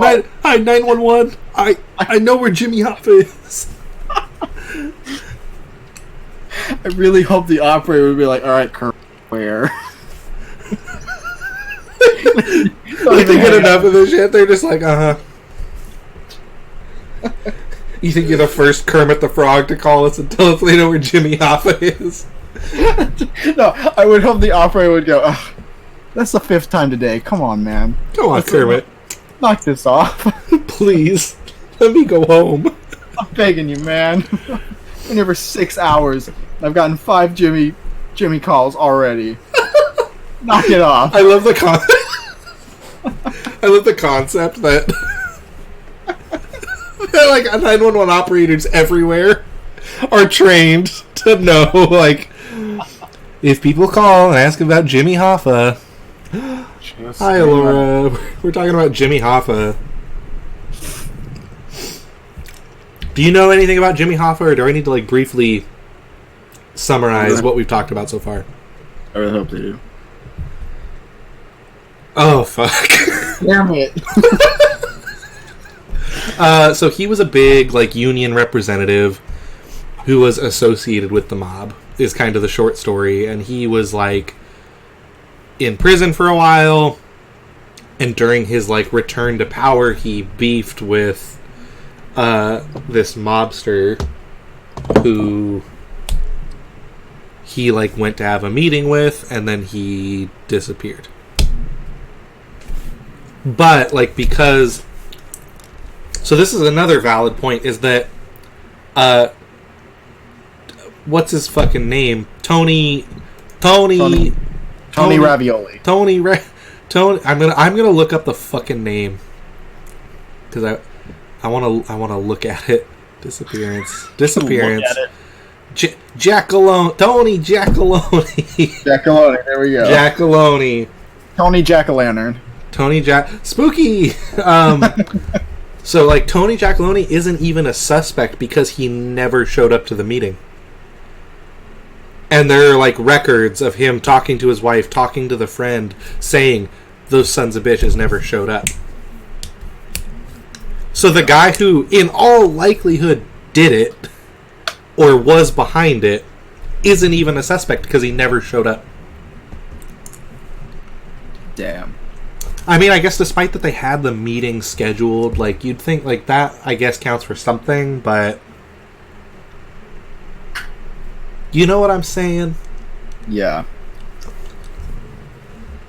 911. I know where Jimmy Hoffa is. I really hope the operator would be like, "All right, Kermit, where?" Like they get enough of this shit, they're just like, You think you're the first Kermit the Frog to call us and tell us they know where Jimmy Hoffa is? No, I would hope the operator would go, "Ugh, that's the 5th time today. Come on, man. Come on, Kermit. Knock this off. Please, let me go home. I'm begging you, man. Been here for 6 hours. I've gotten 5 Jimmy calls already. Knock it off." I love the I love the concept that like 911 operators everywhere are trained to know, like, if people call and ask about Jimmy Hoffa. Hi, Laura. We're talking about Jimmy Hoffa. Do you know anything about Jimmy Hoffa, or do I need to like briefly summarize what we've talked about so far? I really hope they do. Oh, fuck. Damn it. So he was a big, like, union representative who was associated with the mob, is kind of the short story. And he was, like, in prison for a while. And during his, like, return to power, he beefed with this mobster who he, like, went to have a meeting with, and then he disappeared. But, like, because... So this is another valid point, is that... what's his fucking name? Tony Ravioli. Tony... I'm gonna look up the fucking name. Because I want to look at it. Disappearance. Jackalone. Tony Jackalone. Jackalone, there we go. Jackalone. Tony Jack-o'-lantern. Spooky! So, like, Tony Jackalone isn't even a suspect because he never showed up to the meeting. And there are, like, records of him talking to his wife, talking to the friend, saying, those sons of bitches never showed up. So the guy who, in all likelihood, did it, or was behind it, isn't even a suspect because he never showed up. Damn. I mean, I guess despite that they had the meeting scheduled, like, you'd think, like, that, I guess, counts for something, but... You know what I'm saying? Yeah.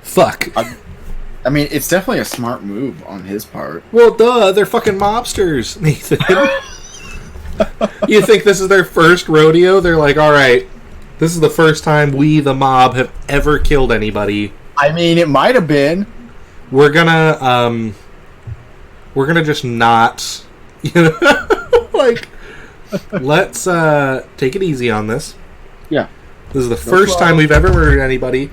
Fuck. I mean, it's definitely a smart move on his part. Well, duh, they're fucking mobsters, Nathan. You think this is their first rodeo? They're like, alright, this is the first time we, the mob, have ever killed anybody. I mean, it might have been. We're gonna just not, you know, like, let's take it easy on this. Yeah. This is the first time we've ever murdered anybody.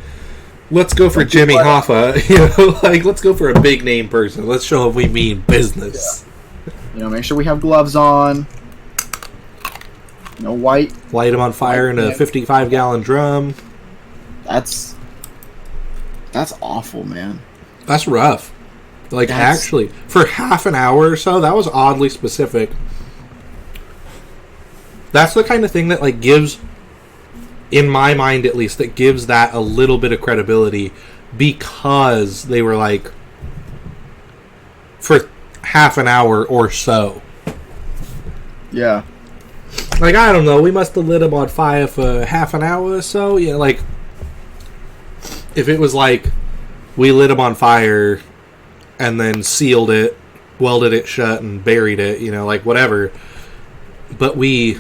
Let's go for Jimmy Hoffa. You know, like, let's go for a big name person. Let's show them we mean business. Yeah. You know, make sure we have gloves on. No white. Light him on fire in a 55-gallon drum. That's awful, man. That's rough. Like, actually, for half an hour or so, that was oddly specific. That's the kind of thing that, like, gives, in my mind at least, that gives that a little bit of credibility, because they were like, for half an hour or so. Yeah. Like, I don't know, we must have lit him on fire for half an hour or so. Yeah, like, if it was like, we lit him on fire and then sealed it, welded it shut, and buried it, you know, like, whatever. But we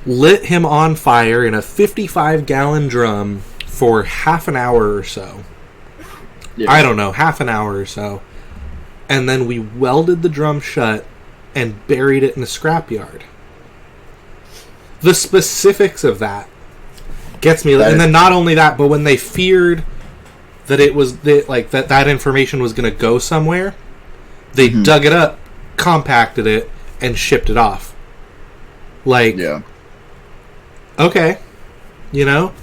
lit him on fire in a 55-gallon drum for half an hour or so. Yeah. I don't know, half an hour or so. And then we welded the drum shut and buried it in a scrapyard. The specifics of that gets me. And then not only that, but when they feared that it was that information was going to go somewhere, they dug it up, compacted it, and shipped it off. Like, yeah. Okay, you know?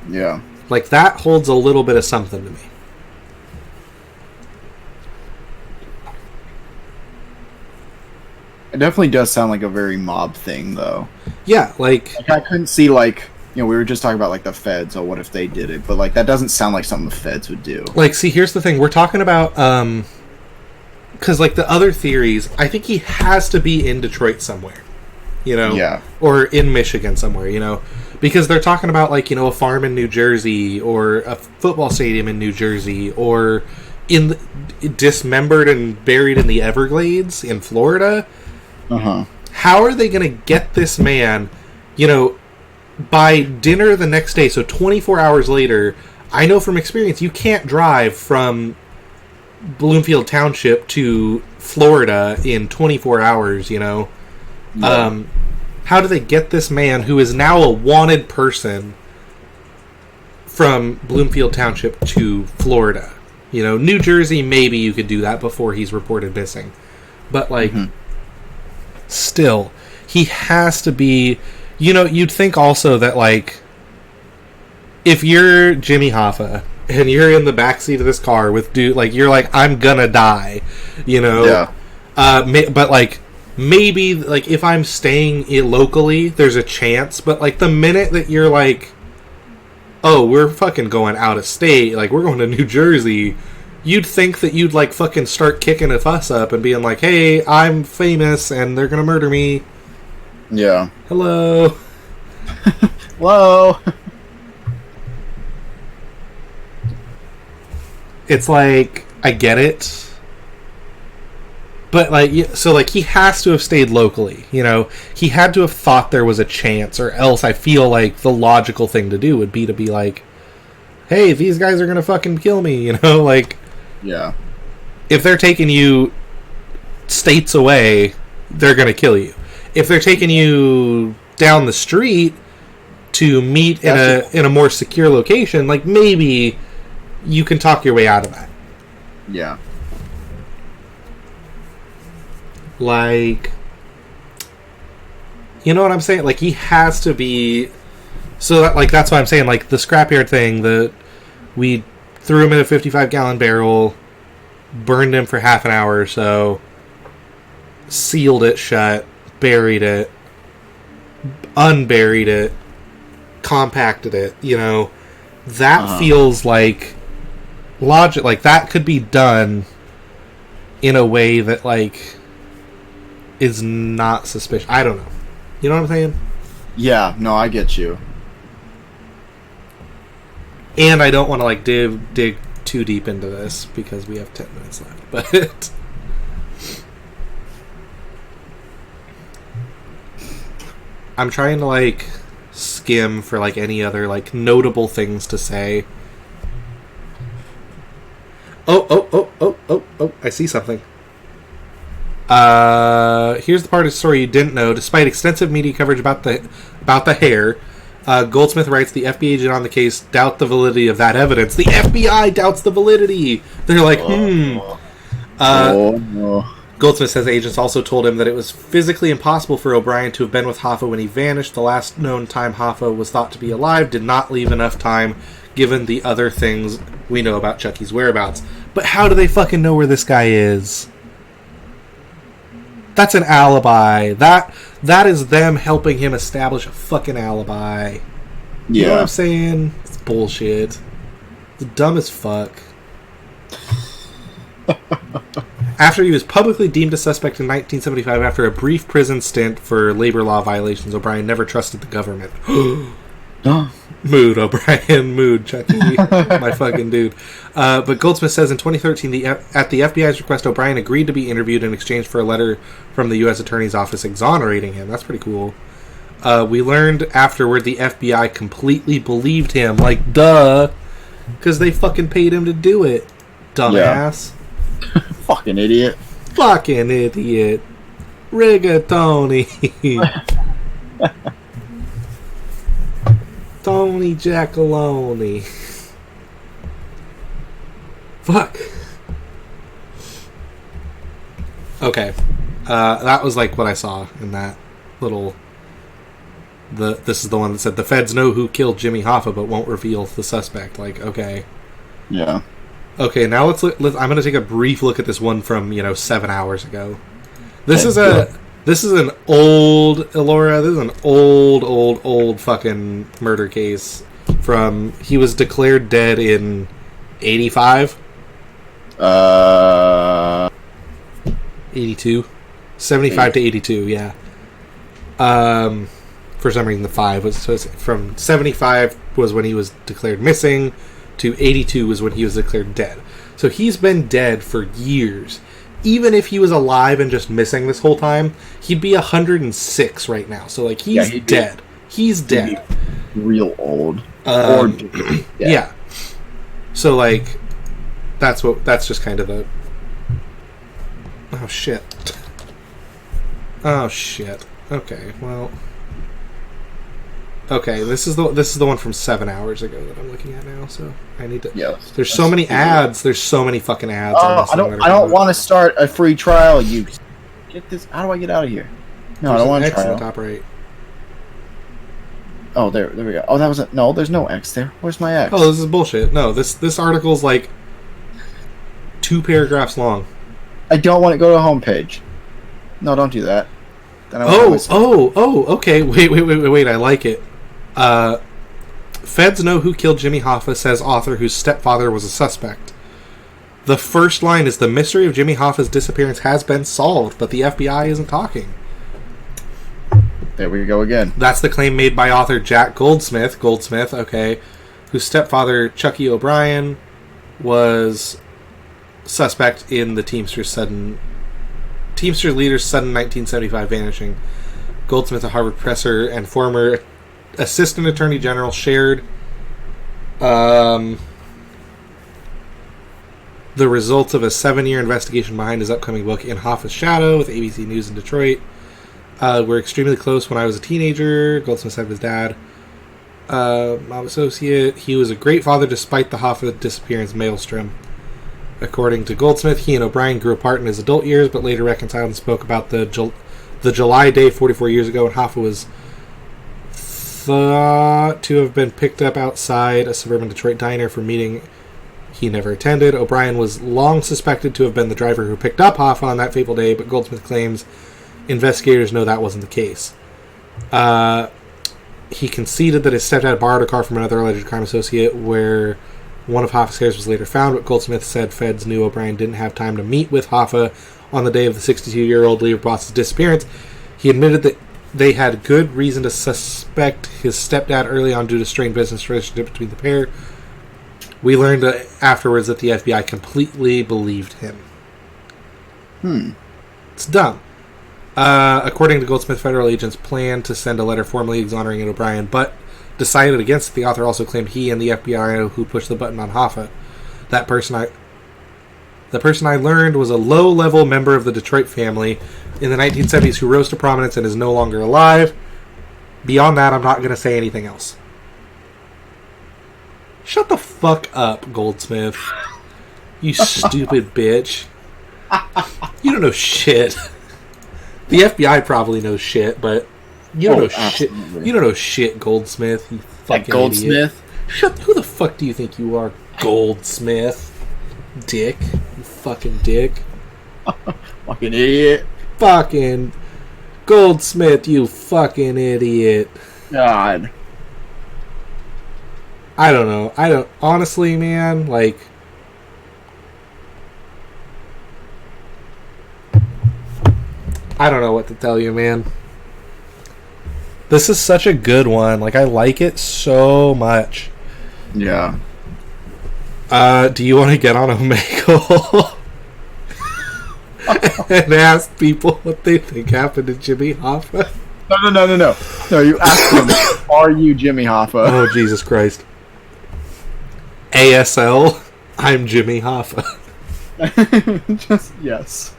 Yeah. Like, that holds a little bit of something to me. It definitely does sound like a very mob thing, though. Yeah, like I couldn't see, like, you know, we were just talking about, like, the feds, or what if they did it, but, like, that doesn't sound like something the feds would do. Like, see, here's the thing. We're talking about, because, like, the other theories, I think he has to be in Detroit somewhere, you know? Yeah. Or in Michigan somewhere, you know? Because they're talking about, like, you know, a farm in New Jersey, or a football stadium in New Jersey, or dismembered and buried in the Everglades in Florida. Uh-huh. How are they going to get this man, you know, by dinner the next day? So 24 hours later, I know from experience, you can't drive from Bloomfield Township to Florida in 24 hours, you know. Yeah. How do they get this man, who is now a wanted person, from Bloomfield Township to Florida? You know, New Jersey, maybe you could do that before he's reported missing. But, like... Still, he has to be... You know, you'd think also that, like, if you're Jimmy Hoffa and you're in the backseat of this car with dude, like, you're like, I'm gonna die, you know? Yeah. But, like, maybe, like, if I'm staying locally, there's a chance. But, like, the minute that you're like, oh, we're fucking going out of state, like, we're going to New Jersey... You'd think that you'd, like, fucking start kicking a fuss up and being like, hey, I'm famous and they're gonna murder me. Yeah. Hello. Hello. It's like, I get it. But, like, so, like, he has to have stayed locally, you know? He had to have thought there was a chance, or else I feel like the logical thing to do would be to be like, hey, these guys are gonna fucking kill me, you know? Like... Yeah. If they're taking you states away, they're going to kill you. If they're taking you down the street to meet in a more secure location, like, maybe you can talk your way out of that. Yeah. Like, You know what I'm saying? Like, he has to be... So, that's why I'm saying, like, the scrapyard thing, we threw him in a 55-gallon barrel, burned him for half an hour or so, sealed it shut, buried it, unburied it, compacted it, you know. That feels like logic. Like, that could be done in a way that, like, is not suspicious. I don't know. You know what I'm saying? Yeah, no, I get you. And I don't want to, like, dig too deep into this because we have 10 minutes left. But I'm trying to, like, skim for, like, any other, like, notable things to say. Oh, I see something. Here's the part of the story you didn't know. Despite extensive media coverage about the hair, Goldsmith writes the FBI agent on the case doubt the validity of that evidence. The FBI doubts the validity. They're like, no. Goldsmith says agents also told him that it was physically impossible for O'Brien to have been with Hoffa when he vanished. The last known time Hoffa was thought to be alive did not leave enough time, given the other things we know about Chucky's whereabouts. But how do they fucking know where this guy is? That's an alibi. That is them helping him establish a fucking alibi. You know what I'm saying? It's bullshit. It's dumb as fuck. After he was publicly deemed a suspect in 1975 after a brief prison stint for labor law violations, O'Brien never trusted the government. Mood, O'Brien. Mood, Chucky. My fucking dude. But Goldsmith says in 2013, at the FBI's request, O'Brien agreed to be interviewed in exchange for a letter from the U.S. Attorney's Office exonerating him. That's pretty cool. We learned afterward the FBI completely believed him. Like, duh. Because they fucking paid him to do it. Dumbass. Yeah. Fucking idiot. Fucking idiot. Rigatoni. Tony Giacalone. Fuck. Okay. That was like what I saw in that little... This is the one that said, the feds know who killed Jimmy Hoffa but won't reveal the suspect. Like, okay. Yeah. Okay, now let's I'm going to take a brief look at this one from, 7 hours ago. This is an old, Elora, this is an old fucking murder case from, he was declared dead in 85? 82? 75 to 82, yeah. For some reason the 5 was, so it's from 75 was when he was declared missing, to 82 was when he was declared dead. So he's been dead for years. Even if he was alive and just missing this whole time, he'd be 106 right now. So, like, he's dead. He's dead. Real old. Yeah. So, like, that's just kind of the... Oh, shit. Oh, shit. Okay, well... Okay, this is the one from 7 hours ago that I'm looking at now. So I need to. Yeah. There's so many ads. There's so many fucking ads. I don't want to start a free trial. You get this. How do I get out of here? No, I don't want to trial. trial. Top right. Oh, there we go. Oh, that was no. There's no X there. Where's my X? Oh, this is bullshit. No, this article's like 2 paragraphs long. I don't want to go to a homepage. No, don't do that. Then I okay. Wait. I like it. Feds know who killed Jimmy Hoffa, says author whose stepfather was a suspect. The first line is, the mystery of Jimmy Hoffa's disappearance has been solved, but the FBI isn't talking. There we go again. That's the claim made by author Jack Goldsmith, okay, whose stepfather, Chucky O'Brien, was suspect in the Teamsters leader's sudden 1975 vanishing. Goldsmith, a Harvard professor and former Assistant Attorney General, shared the results of a 7-year investigation behind his upcoming book, In Hoffa's Shadow, with ABC News in Detroit. We're extremely close when I was a teenager. Goldsmith said of his dad, mob associate. He was a great father despite the Hoffa disappearance maelstrom. According to Goldsmith, he and O'Brien grew apart in his adult years, but later reconciled and spoke about the the July day 44 years ago when Hoffa was thought to have been picked up outside a suburban Detroit diner for a meeting he never attended. O'Brien was long suspected to have been the driver who picked up Hoffa on that fateful day, but Goldsmith claims investigators know that wasn't the case. He conceded that his stepdad borrowed a car from another alleged crime associate where one of Hoffa's cars was later found, but Goldsmith said feds knew O'Brien didn't have time to meet with Hoffa on the day of the 62-year-old Lever boss's disappearance. He admitted that they had good reason to suspect his stepdad early on due to strained business relationship between the pair. We learned afterwards that the FBI completely believed him. It's dumb. According to Goldsmith, federal agents planned to send a letter formally exonerating O'Brien, but decided against it. The author also claimed he and the FBI who pushed the button on Hoffa. The person I learned was a low-level member of the Detroit family in the 1970s who rose to prominence and is no longer alive. Beyond that, I'm not going to say anything else. Shut the fuck up, Goldsmith. You stupid bitch. You don't know shit. The FBI probably knows shit, but you don't know shit. You don't know shit, Goldsmith. You fucking Goldsmith. Idiot. Who the fuck do you think you are, Goldsmith? Dick. You fucking dick. Fucking idiot. Fucking Goldsmith, you fucking idiot. God. I don't know. Honestly, man, like, I don't know what to tell you, man. This is such a good one. Like, I like it so much. Yeah. Do you want to get on Omegle and ask people what they think happened to Jimmy Hoffa? No, you ask them, are you Jimmy Hoffa? Oh, Jesus Christ. ASL, I'm Jimmy Hoffa. Just yes.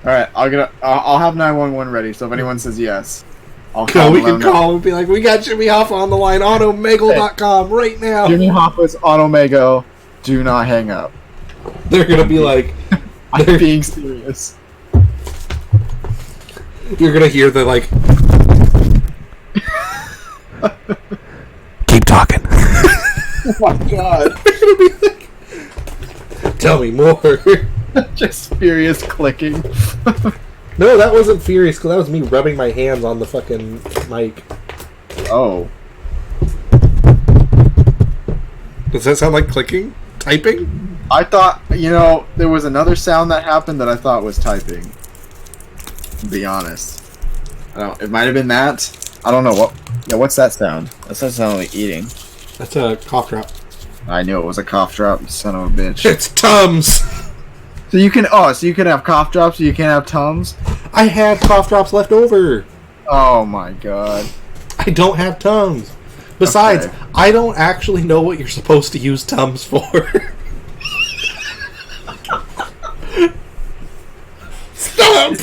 Alright, I'll have 911 ready, so if anyone says yes, I'll call We can call and be like, we got Jimmy Hoffa on the line on Omegle.com right now. Jimmy Hoffa's on Omegle. Do not hang up. They're going to be like... I'm being serious. You're going to hear the, like... Keep talking. Oh my god. They're going to be like... Tell me more. Just furious clicking. No, that wasn't furious, because that was me rubbing my hands on the fucking mic. Oh. Does that sound like clicking? Typing? I thought, there was another sound that happened that I thought was typing. To be honest. It might have been that. I don't know. What's that sound? That sounds like eating. That's a cough drop. I knew it was a cough drop, you son of a bitch. It's Tums! So you can have cough drops, so you can't have Tums? I had cough drops left over. Oh my god. I don't have Tums. Besides, Okay. I don't actually know what you're supposed to use Tums for. Stop!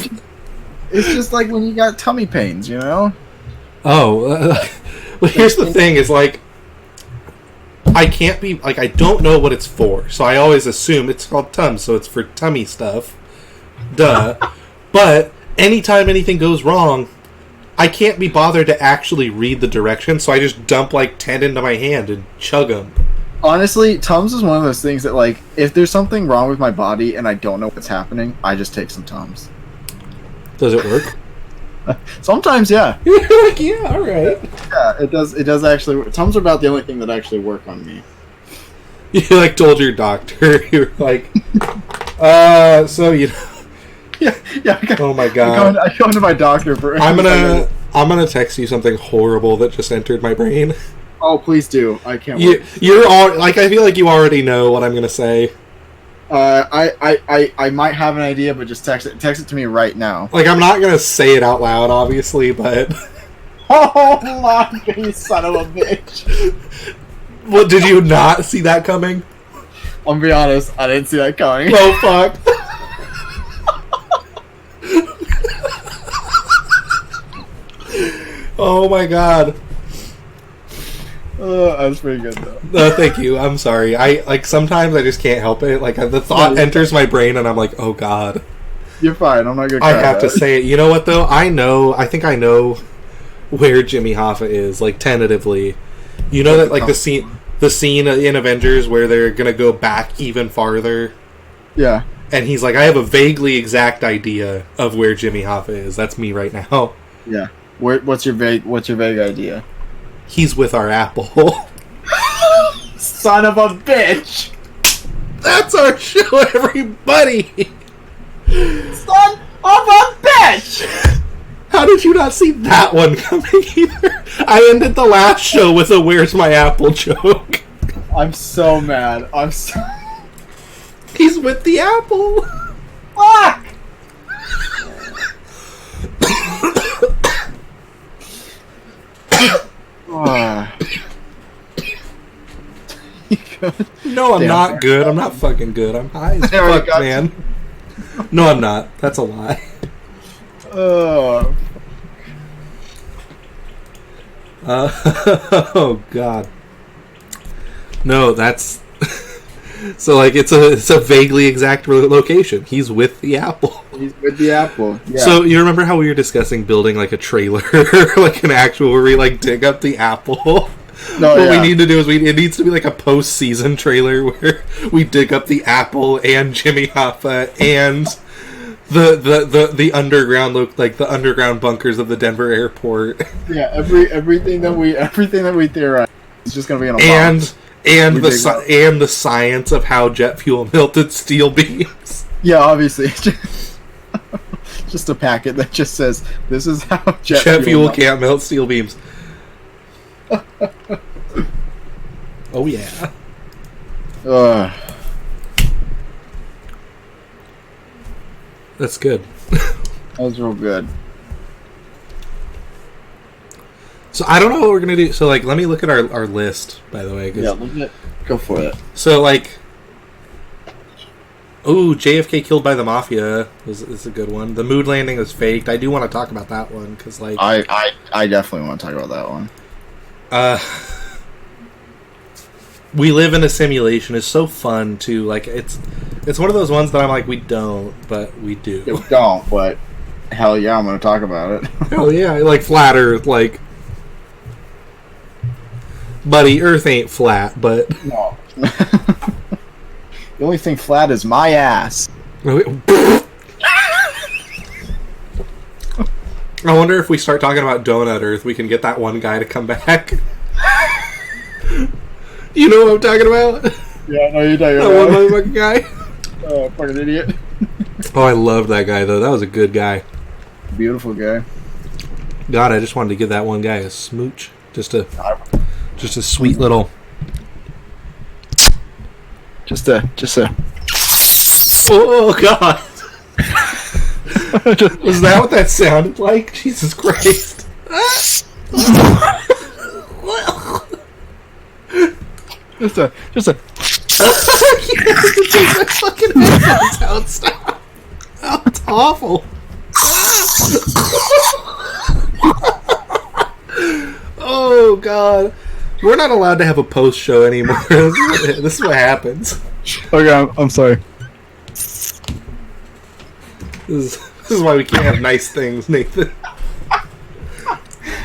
It's just like when you got tummy pains, Oh, well, here's the thing, is like, I can't be, like, I don't know what it's for, so I always assume it's called Tums, so it's for tummy stuff. Duh. But, anytime anything goes wrong, I can't be bothered to actually read the directions, so I just dump, like, 10 into my hand and chug them. Honestly, Tums is one of those things that, like, if there's something wrong with my body and I don't know what's happening, I just take some Tums. Does it work? Sometimes, yeah. You're like, yeah, alright. Yeah, it does actually work. Tums are about the only thing that actually work on me. You, like, told your doctor, you were like, so, you know. Yeah. Oh my god. I go into my doctor for. I'm gonna text you something horrible that just entered my brain. Oh, please do. I can't wait. You're all like, I feel like you already know what I'm gonna say. I might have an idea, but just text it to me right now. Like, I'm not gonna say it out loud, obviously, but. Oh my, you son of a bitch! Well, did you not see that coming? I'll be honest, I didn't see that coming. Oh fuck. Oh my god. That was pretty good though. Thank you. I'm sorry. Sometimes I just can't help it. Like, the thought enters my brain and I'm like, oh god. You're fine. I'm not gonna. I cry have about to it. say it. You know what though? I think I know where Jimmy Hoffa is, like tentatively. You know that like the scene in Avengers where they're gonna go back even farther. Yeah. And he's like, I have a vaguely exact idea of where Jimmy Hoffa is. That's me right now. Yeah. What's your vague idea? He's with our Apple. Son of a bitch! That's our show, everybody! Son of a bitch! How did you not see that one coming either? I ended the last show with a "Where's my Apple" joke. I'm so mad. He's with the Apple. Fuck! You good? No, I'm Damn, not sorry. good. I'm not fucking good. I'm high as I already fuck, got man. No, I'm not. That's a lie. Oh. Oh God. No, that's so like it's a vaguely exact location. He's with the Apple. He's with the Apple. Yeah. So you remember how we were discussing building like a trailer, like an actual where we like dig up the Apple? No, What yeah. we need to do is it needs to be like a post-season trailer where we dig up the Apple and Jimmy Hoffa and the underground like the underground bunkers of the Denver airport. Yeah, everything that we theorize is just gonna be in a box. And We the dig up. and the science of how jet fuel melted steel beams. Yeah, obviously. Just a packet that just says this is how Jet fuel can't melt steel beams. Oh yeah. Ugh. That's good. That was real good. So I don't know what we're gonna do. So like, let me look at our list, by the way. 'Cause, Yeah, look at go for it. So like, ooh, JFK killed by the mafia is a good one. The mood landing was faked. I do want to talk about that one because like, I definitely want to talk about that one. we live in a simulation is so fun too. Like it's one of those ones that I'm like, we don't, but we do. We don't, but hell yeah, I'm gonna talk about it. Hell yeah, like flat Earth, like, buddy, Earth ain't flat, but No. The only thing flat is my ass. I wonder if we start talking about Donut Earth, we can get that one guy to come back. You know what I'm talking about? Yeah, no, you're talking That one about. motherfucking guy. Oh, fucking idiot. Oh, I loved that guy though. That was a good guy. Beautiful guy. God, I just wanted to give that one guy a smooch, just a sweet little. Just a. Oh God! Was that what that sounded like? Jesus Christ! Just a. My fucking headphones out. Stop! Oh, it's awful. Oh God! We're not allowed to have a post show anymore. This is what happens. Okay, I'm sorry. This is why we can't have nice things, Nathan.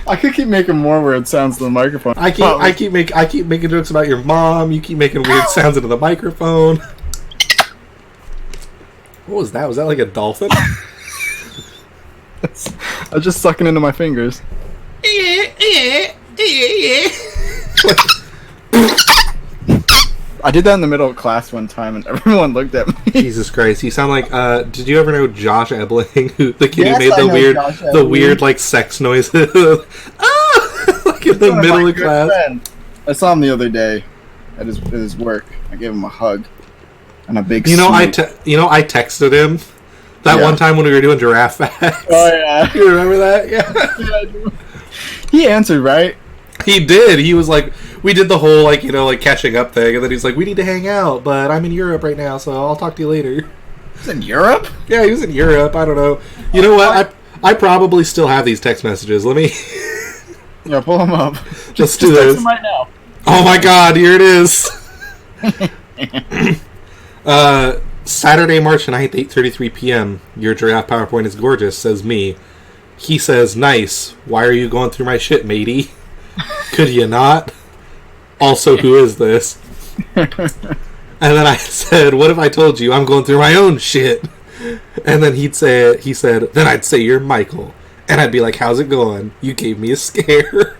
I could keep making more weird sounds to the microphone. I keep making jokes about your mom. You keep making weird sounds into the microphone. What was that? Was that like a dolphin? I was just sucking into my fingers. I did that in the middle of class one time, and everyone looked at me. Jesus Christ! You sound like. Did you ever know Josh Ebling, the kid Yes, who made I the know weird, Josh the Ebling. weird like sex noises? Ah! Like in the One of middle my of good class. friends. I saw him the other day at his work. I gave him a hug and a big. I smooch. I texted him that Yeah. one time when we were doing giraffe facts. Oh yeah. You remember that? Yeah. He answered right. He did. He was like, we did the whole like like catching up thing, and then he's like, we need to hang out, but I'm in Europe right now, so I'll talk to you later. He's in Europe. Yeah, he was in Europe. I don't know. You know what? I probably still have these text messages. Let me Yeah, pull him up. just do text this. him right now. Oh my God! Here it is. Saturday, March 9th, 8:33 p.m. Your giraffe PowerPoint is gorgeous, says me. He says, nice. Why are you going through my shit, matey? Could you not? Also, who is this? And then I said, what if I told you I'm going through my own shit? And then he said, then I'd say you're Michael. And I'd be like, how's it going? You gave me a scare.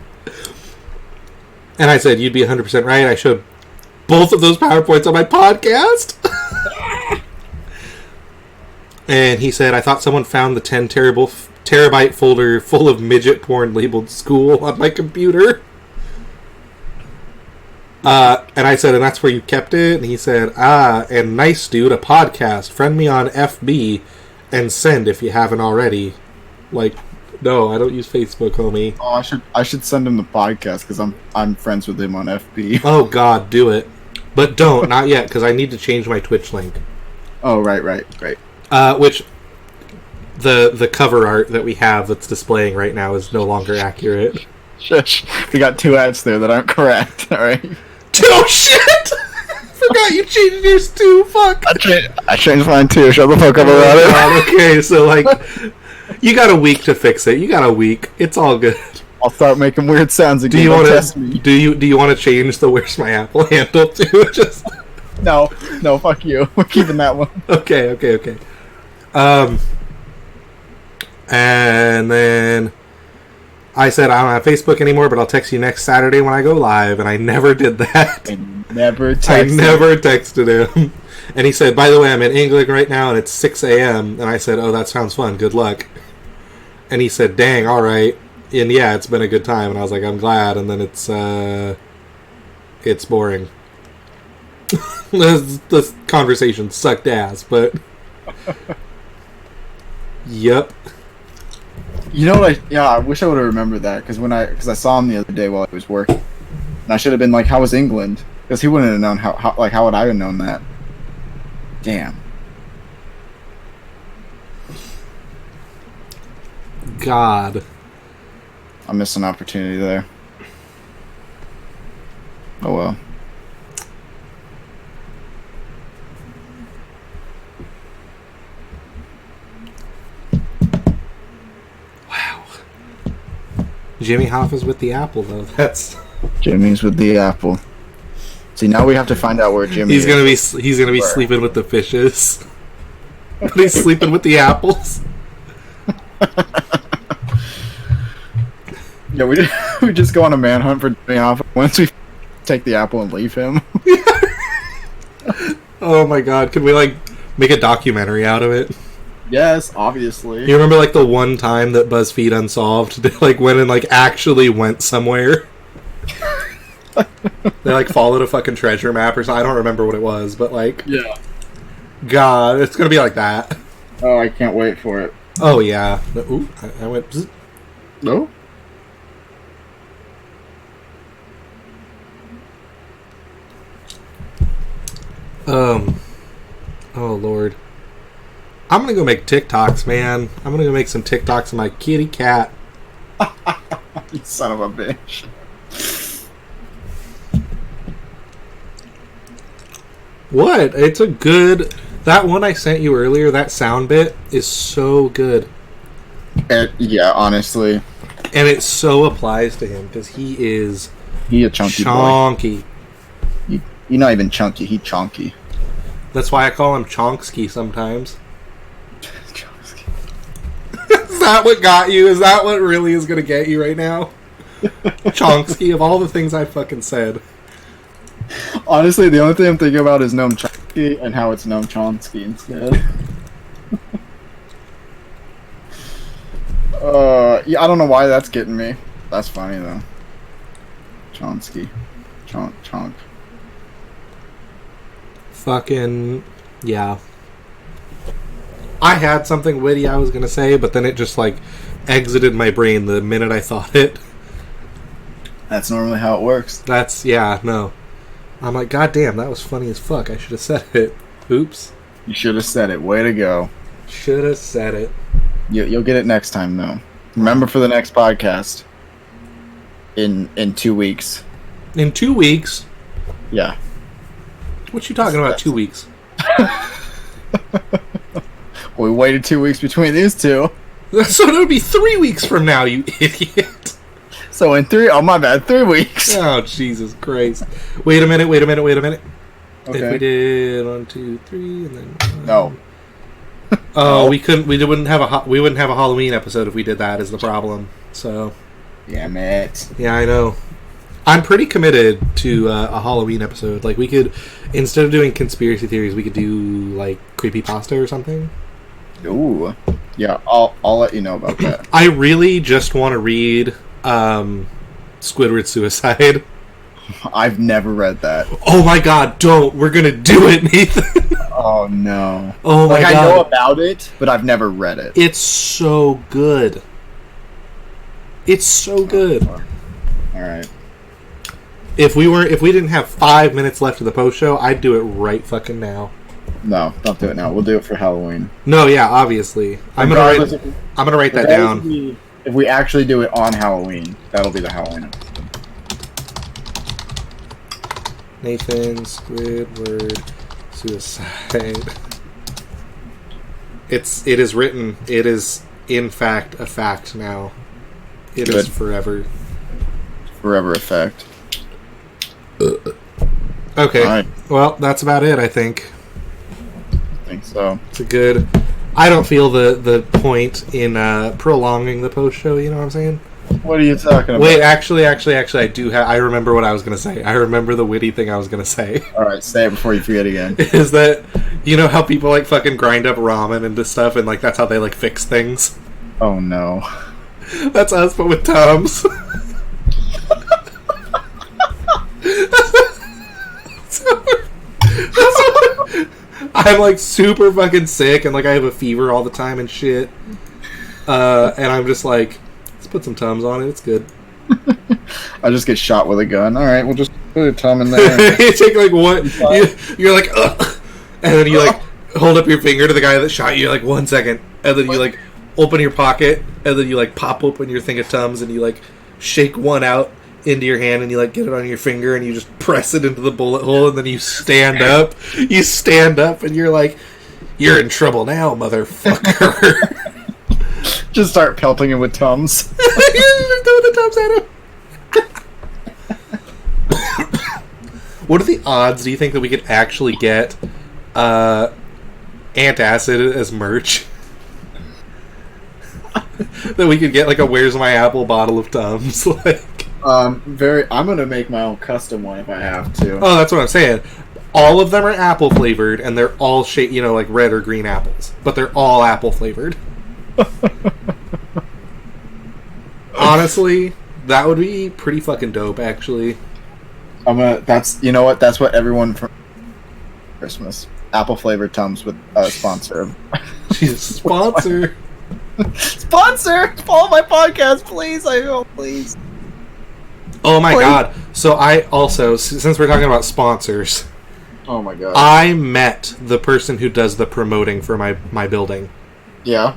And I said, you'd be 100% right. I showed both of those PowerPoints on my podcast. And he said, I thought someone found the 10 terabyte folder full of midget porn labeled school on my computer. And I said, and that's where you kept it? And he said, and nice dude, a podcast. Friend me on FB and send if you haven't already. Like, no, I don't use Facebook, homie. Oh, I should send him the podcast because I'm friends with him on FB. Oh God, do it, but don't, not yet, because I need to change my Twitch link. Oh, right. Which the cover art that we have that's displaying right now is no longer accurate. Shush. We got 2 ads there that aren't correct. All right. Oh shit! Forgot you changed yours too. Fuck. I changed mine too. Shut the fuck up about it. God, okay, so like, you got a week to fix it. You got a week. It's all good. I'll start making weird sounds again. Do you want Test me. to? Do you want to change the "Where's my Apple" handle to just? No, fuck you. We're keeping that one. Okay. And then I said I don't have Facebook anymore, but I'll text you next Saturday when I go live, and I never did that. I never texted him. And he said, by the way, I'm in England right now, and it's 6 a.m. And I said, oh, that sounds fun. Good luck. And he said, dang, all right. And yeah, it's been a good time. And I was like, I'm glad. And then it's boring. this conversation sucked ass, but yep. You know what? I wish I would have remembered that because I saw him the other day while I was working, and I should have been like, "How was England?" Because he wouldn't have known how would I have known that? Damn. God. I missed an opportunity there. Oh well. Wow. Jimmy Hoffa's with the apple, though. That's Jimmy's with the apple. See, now we have to find out where Jimmy he's is. gonna be sleeping with the fishes. But he's sleeping with the apples. Yeah, we just go on a manhunt for Jimmy Hoffa once we take the apple and leave him. Oh my God! Could we like make a documentary out of it? Yes, obviously. You remember like the one time that BuzzFeed Unsolved they like went and like actually went somewhere? They like followed a fucking treasure map or something. I don't remember what it was, but like, Yeah. God, it's gonna be like that. Oh, I can't wait for it. Oh yeah. Ooh, I went. Bzz. No? Oh Lord. I'm gonna go make TikToks, man. I'm gonna go make some TikToks of my kitty cat. You son of a bitch. What? It's a good. That one I sent you earlier, that sound bit, is so good. Yeah, honestly. And it so applies to him, because he is He a chunky chonky. boy. You're not even chunky, he chonky. That's why I call him Chonksky sometimes. Is that what got you? Is that what really is going to get you right now? Chonksky, of all the things I fucking said. Honestly, the only thing I'm thinking about is Noam Chomsky and how it's Noam Chomsky instead. Yeah, I don't know why that's getting me. That's funny though. Chomsky. Chonk. Fucking, yeah. I had something witty I was going to say, but then it just, like, exited my brain the minute I thought it. That's normally how it works. That's, yeah, no. I'm like, God damn, that was funny as fuck. I should have said it. Oops. You should have said it. Way to go. Should have said it. You'll get it next time though. Remember for the next podcast. In 2 weeks. In 2 weeks? Yeah. What you talking about, 2 weeks? We waited 2 weeks between these two. So it would be 3 weeks from now, you idiot. So in my bad, 3 weeks. Oh, Jesus Christ. Wait a minute. Okay. If we did 1, 2, 3, and then... No. Oh, we wouldn't have a Halloween episode if we did that, is the problem. So... Damn it. Yeah, I know. I'm pretty committed to a Halloween episode. Like, we could, instead of doing conspiracy theories, we could do, like, creepypasta or something. Ooh. Yeah, I'll let you know about that. I really just want to read Squidward's Suicide. I've never read that. Oh my god, don't! We're gonna do it, Nathan! Oh no. Oh my god. I know about it, but I've never read it. It's so good. It's so good. Alright. If we didn't have 5 minutes left of the post show, I'd do it right fucking now. No, don't do it now. We'll do it for Halloween. No, yeah, obviously. I'm gonna write that down. If we actually do it on Halloween, that'll be the Halloween episode. Nathan Squidward Suicide. It is written. It is in fact a fact now. It is forever. Forever effect. Okay. Right. Well, that's about it, I think. I think so. It's a good... I don't feel the point in prolonging the post show, you know what I'm saying? What are you talking about? Wait, actually, I do have... I remember what I was going to say. I remember the witty thing I was going to say. Alright, say it before you forget again. Is that... You know how people, like, fucking grind up ramen into stuff, and, like, that's how they, like, fix things? Oh, no. That's us, but with Tums. I'm like super fucking sick and like I have a fever all the time and shit. And I'm just like, let's put some Tums on it. It's good. I just get shot with a gun. Alright, we'll just put a Tum in there. You take like one, you're like, ugh, and then you like hold up your finger to the guy that shot you. You're like 1 second, and then you like open your pocket, and then you like pop open your thing of Tums, and you like shake one out into your hand, and you like get it on your finger, and you just press it into the bullet hole, and then you stand up. You stand up, and you're like, "You're in trouble now, motherfucker." Just start pelting him with Tums. Throw the Tums at him. What are the odds? Do you think that we could actually get Antacid as merch? That we could get like a "Where's My Apple" bottle of Tums, like. I'm gonna make my own custom one if I have to. Oh, that's what I'm saying. All of them are apple flavored, and they're all shaped, you know, like red or green apples, but they're all apple flavored. Honestly, that would be pretty fucking dope, actually. You know what? That's what everyone from Christmas. Apple flavored Tums with sponsor. Jesus, sponsor. Sponsor! Follow my podcast, please. Please. Oh my god. So I also, since we're talking about sponsors, oh my god, I met the person who does the promoting for my building. Yeah.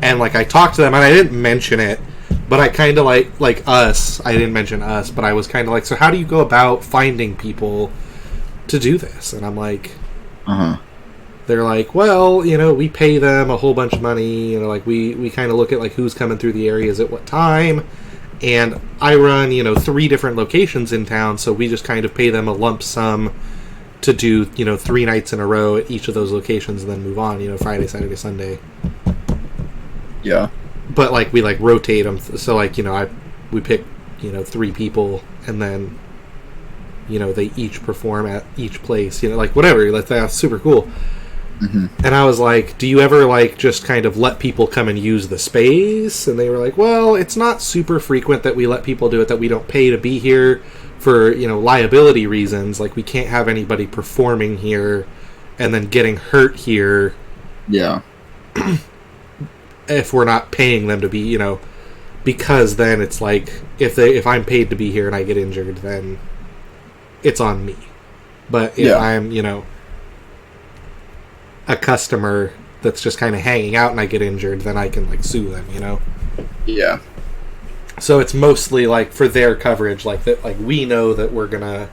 And like I talked to them, and I didn't mention it, but I kind of like us. I didn't mention us, but I was kind of like, so how do you go about finding people to do this? And I'm like, they're like, well, you know, we pay them a whole bunch of money. You know, like we kind of look at like who's coming through the areas at what time. And I run, you know, 3 different locations in town, so we just kind of pay them a lump sum to do, you know, 3 nights in a row at each of those locations and then move on, you know, Friday, Saturday, Sunday. Yeah. But, like, we, like, rotate them. So, like, you know, we pick, you know, 3 people, and then, you know, they each perform at each place, you know, like, whatever. Like, that's super cool. Mm-hmm. And I was like, do you ever, like, just kind of let people come and use the space? And they were like, well, it's not super frequent that we let people do it, that we don't pay to be here for, you know, liability reasons. Like, we can't have anybody performing here and then getting hurt here. Yeah. If we're not paying them to be, you know, because then it's like, if I'm paid to be here and I get injured, then it's on me. But if I'm, you know, a customer that's just kind of hanging out and I get injured, then I can, like, sue them, you know? Yeah. So it's mostly, like, for their coverage, like, that, like, we know that we're gonna,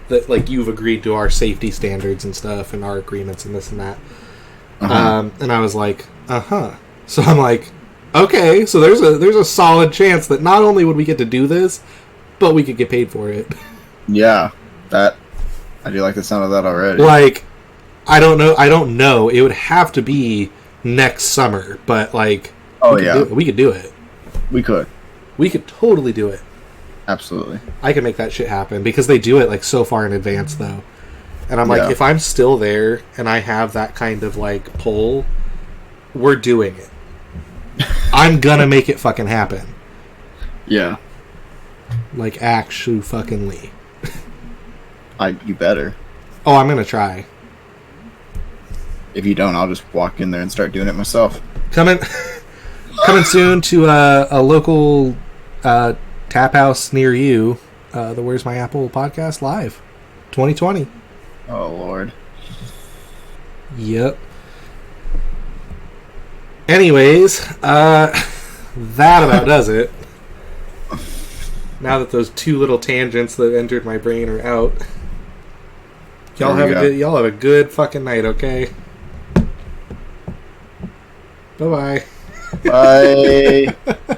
that, like, you've agreed to our safety standards and stuff and our agreements and this and that. And I was like, uh-huh. So I'm like, okay, so there's a solid chance that not only would we get to do this, but we could get paid for it. Yeah, I do like the sound of that already. Like, I don't know. It would have to be next summer, but like, we could do it. We could. We could totally do it. Absolutely. I can make that shit happen because they do it like so far in advance though. And I'm like, if I'm still there and I have that kind of like pull, we're doing it. I'm gonna make it fucking happen. Yeah. Like, actually fucking Lee. You better. Oh, I'm gonna try. If you don't, I'll just walk in there and start doing it myself. Coming soon to a local tap house near you. The Where's My Apple podcast live, 2020. Oh Lord. Yep. Anyways, that about does it. Now that those two little tangents that entered my brain are out, y'all have a good fucking night, okay? Bye-bye. Bye.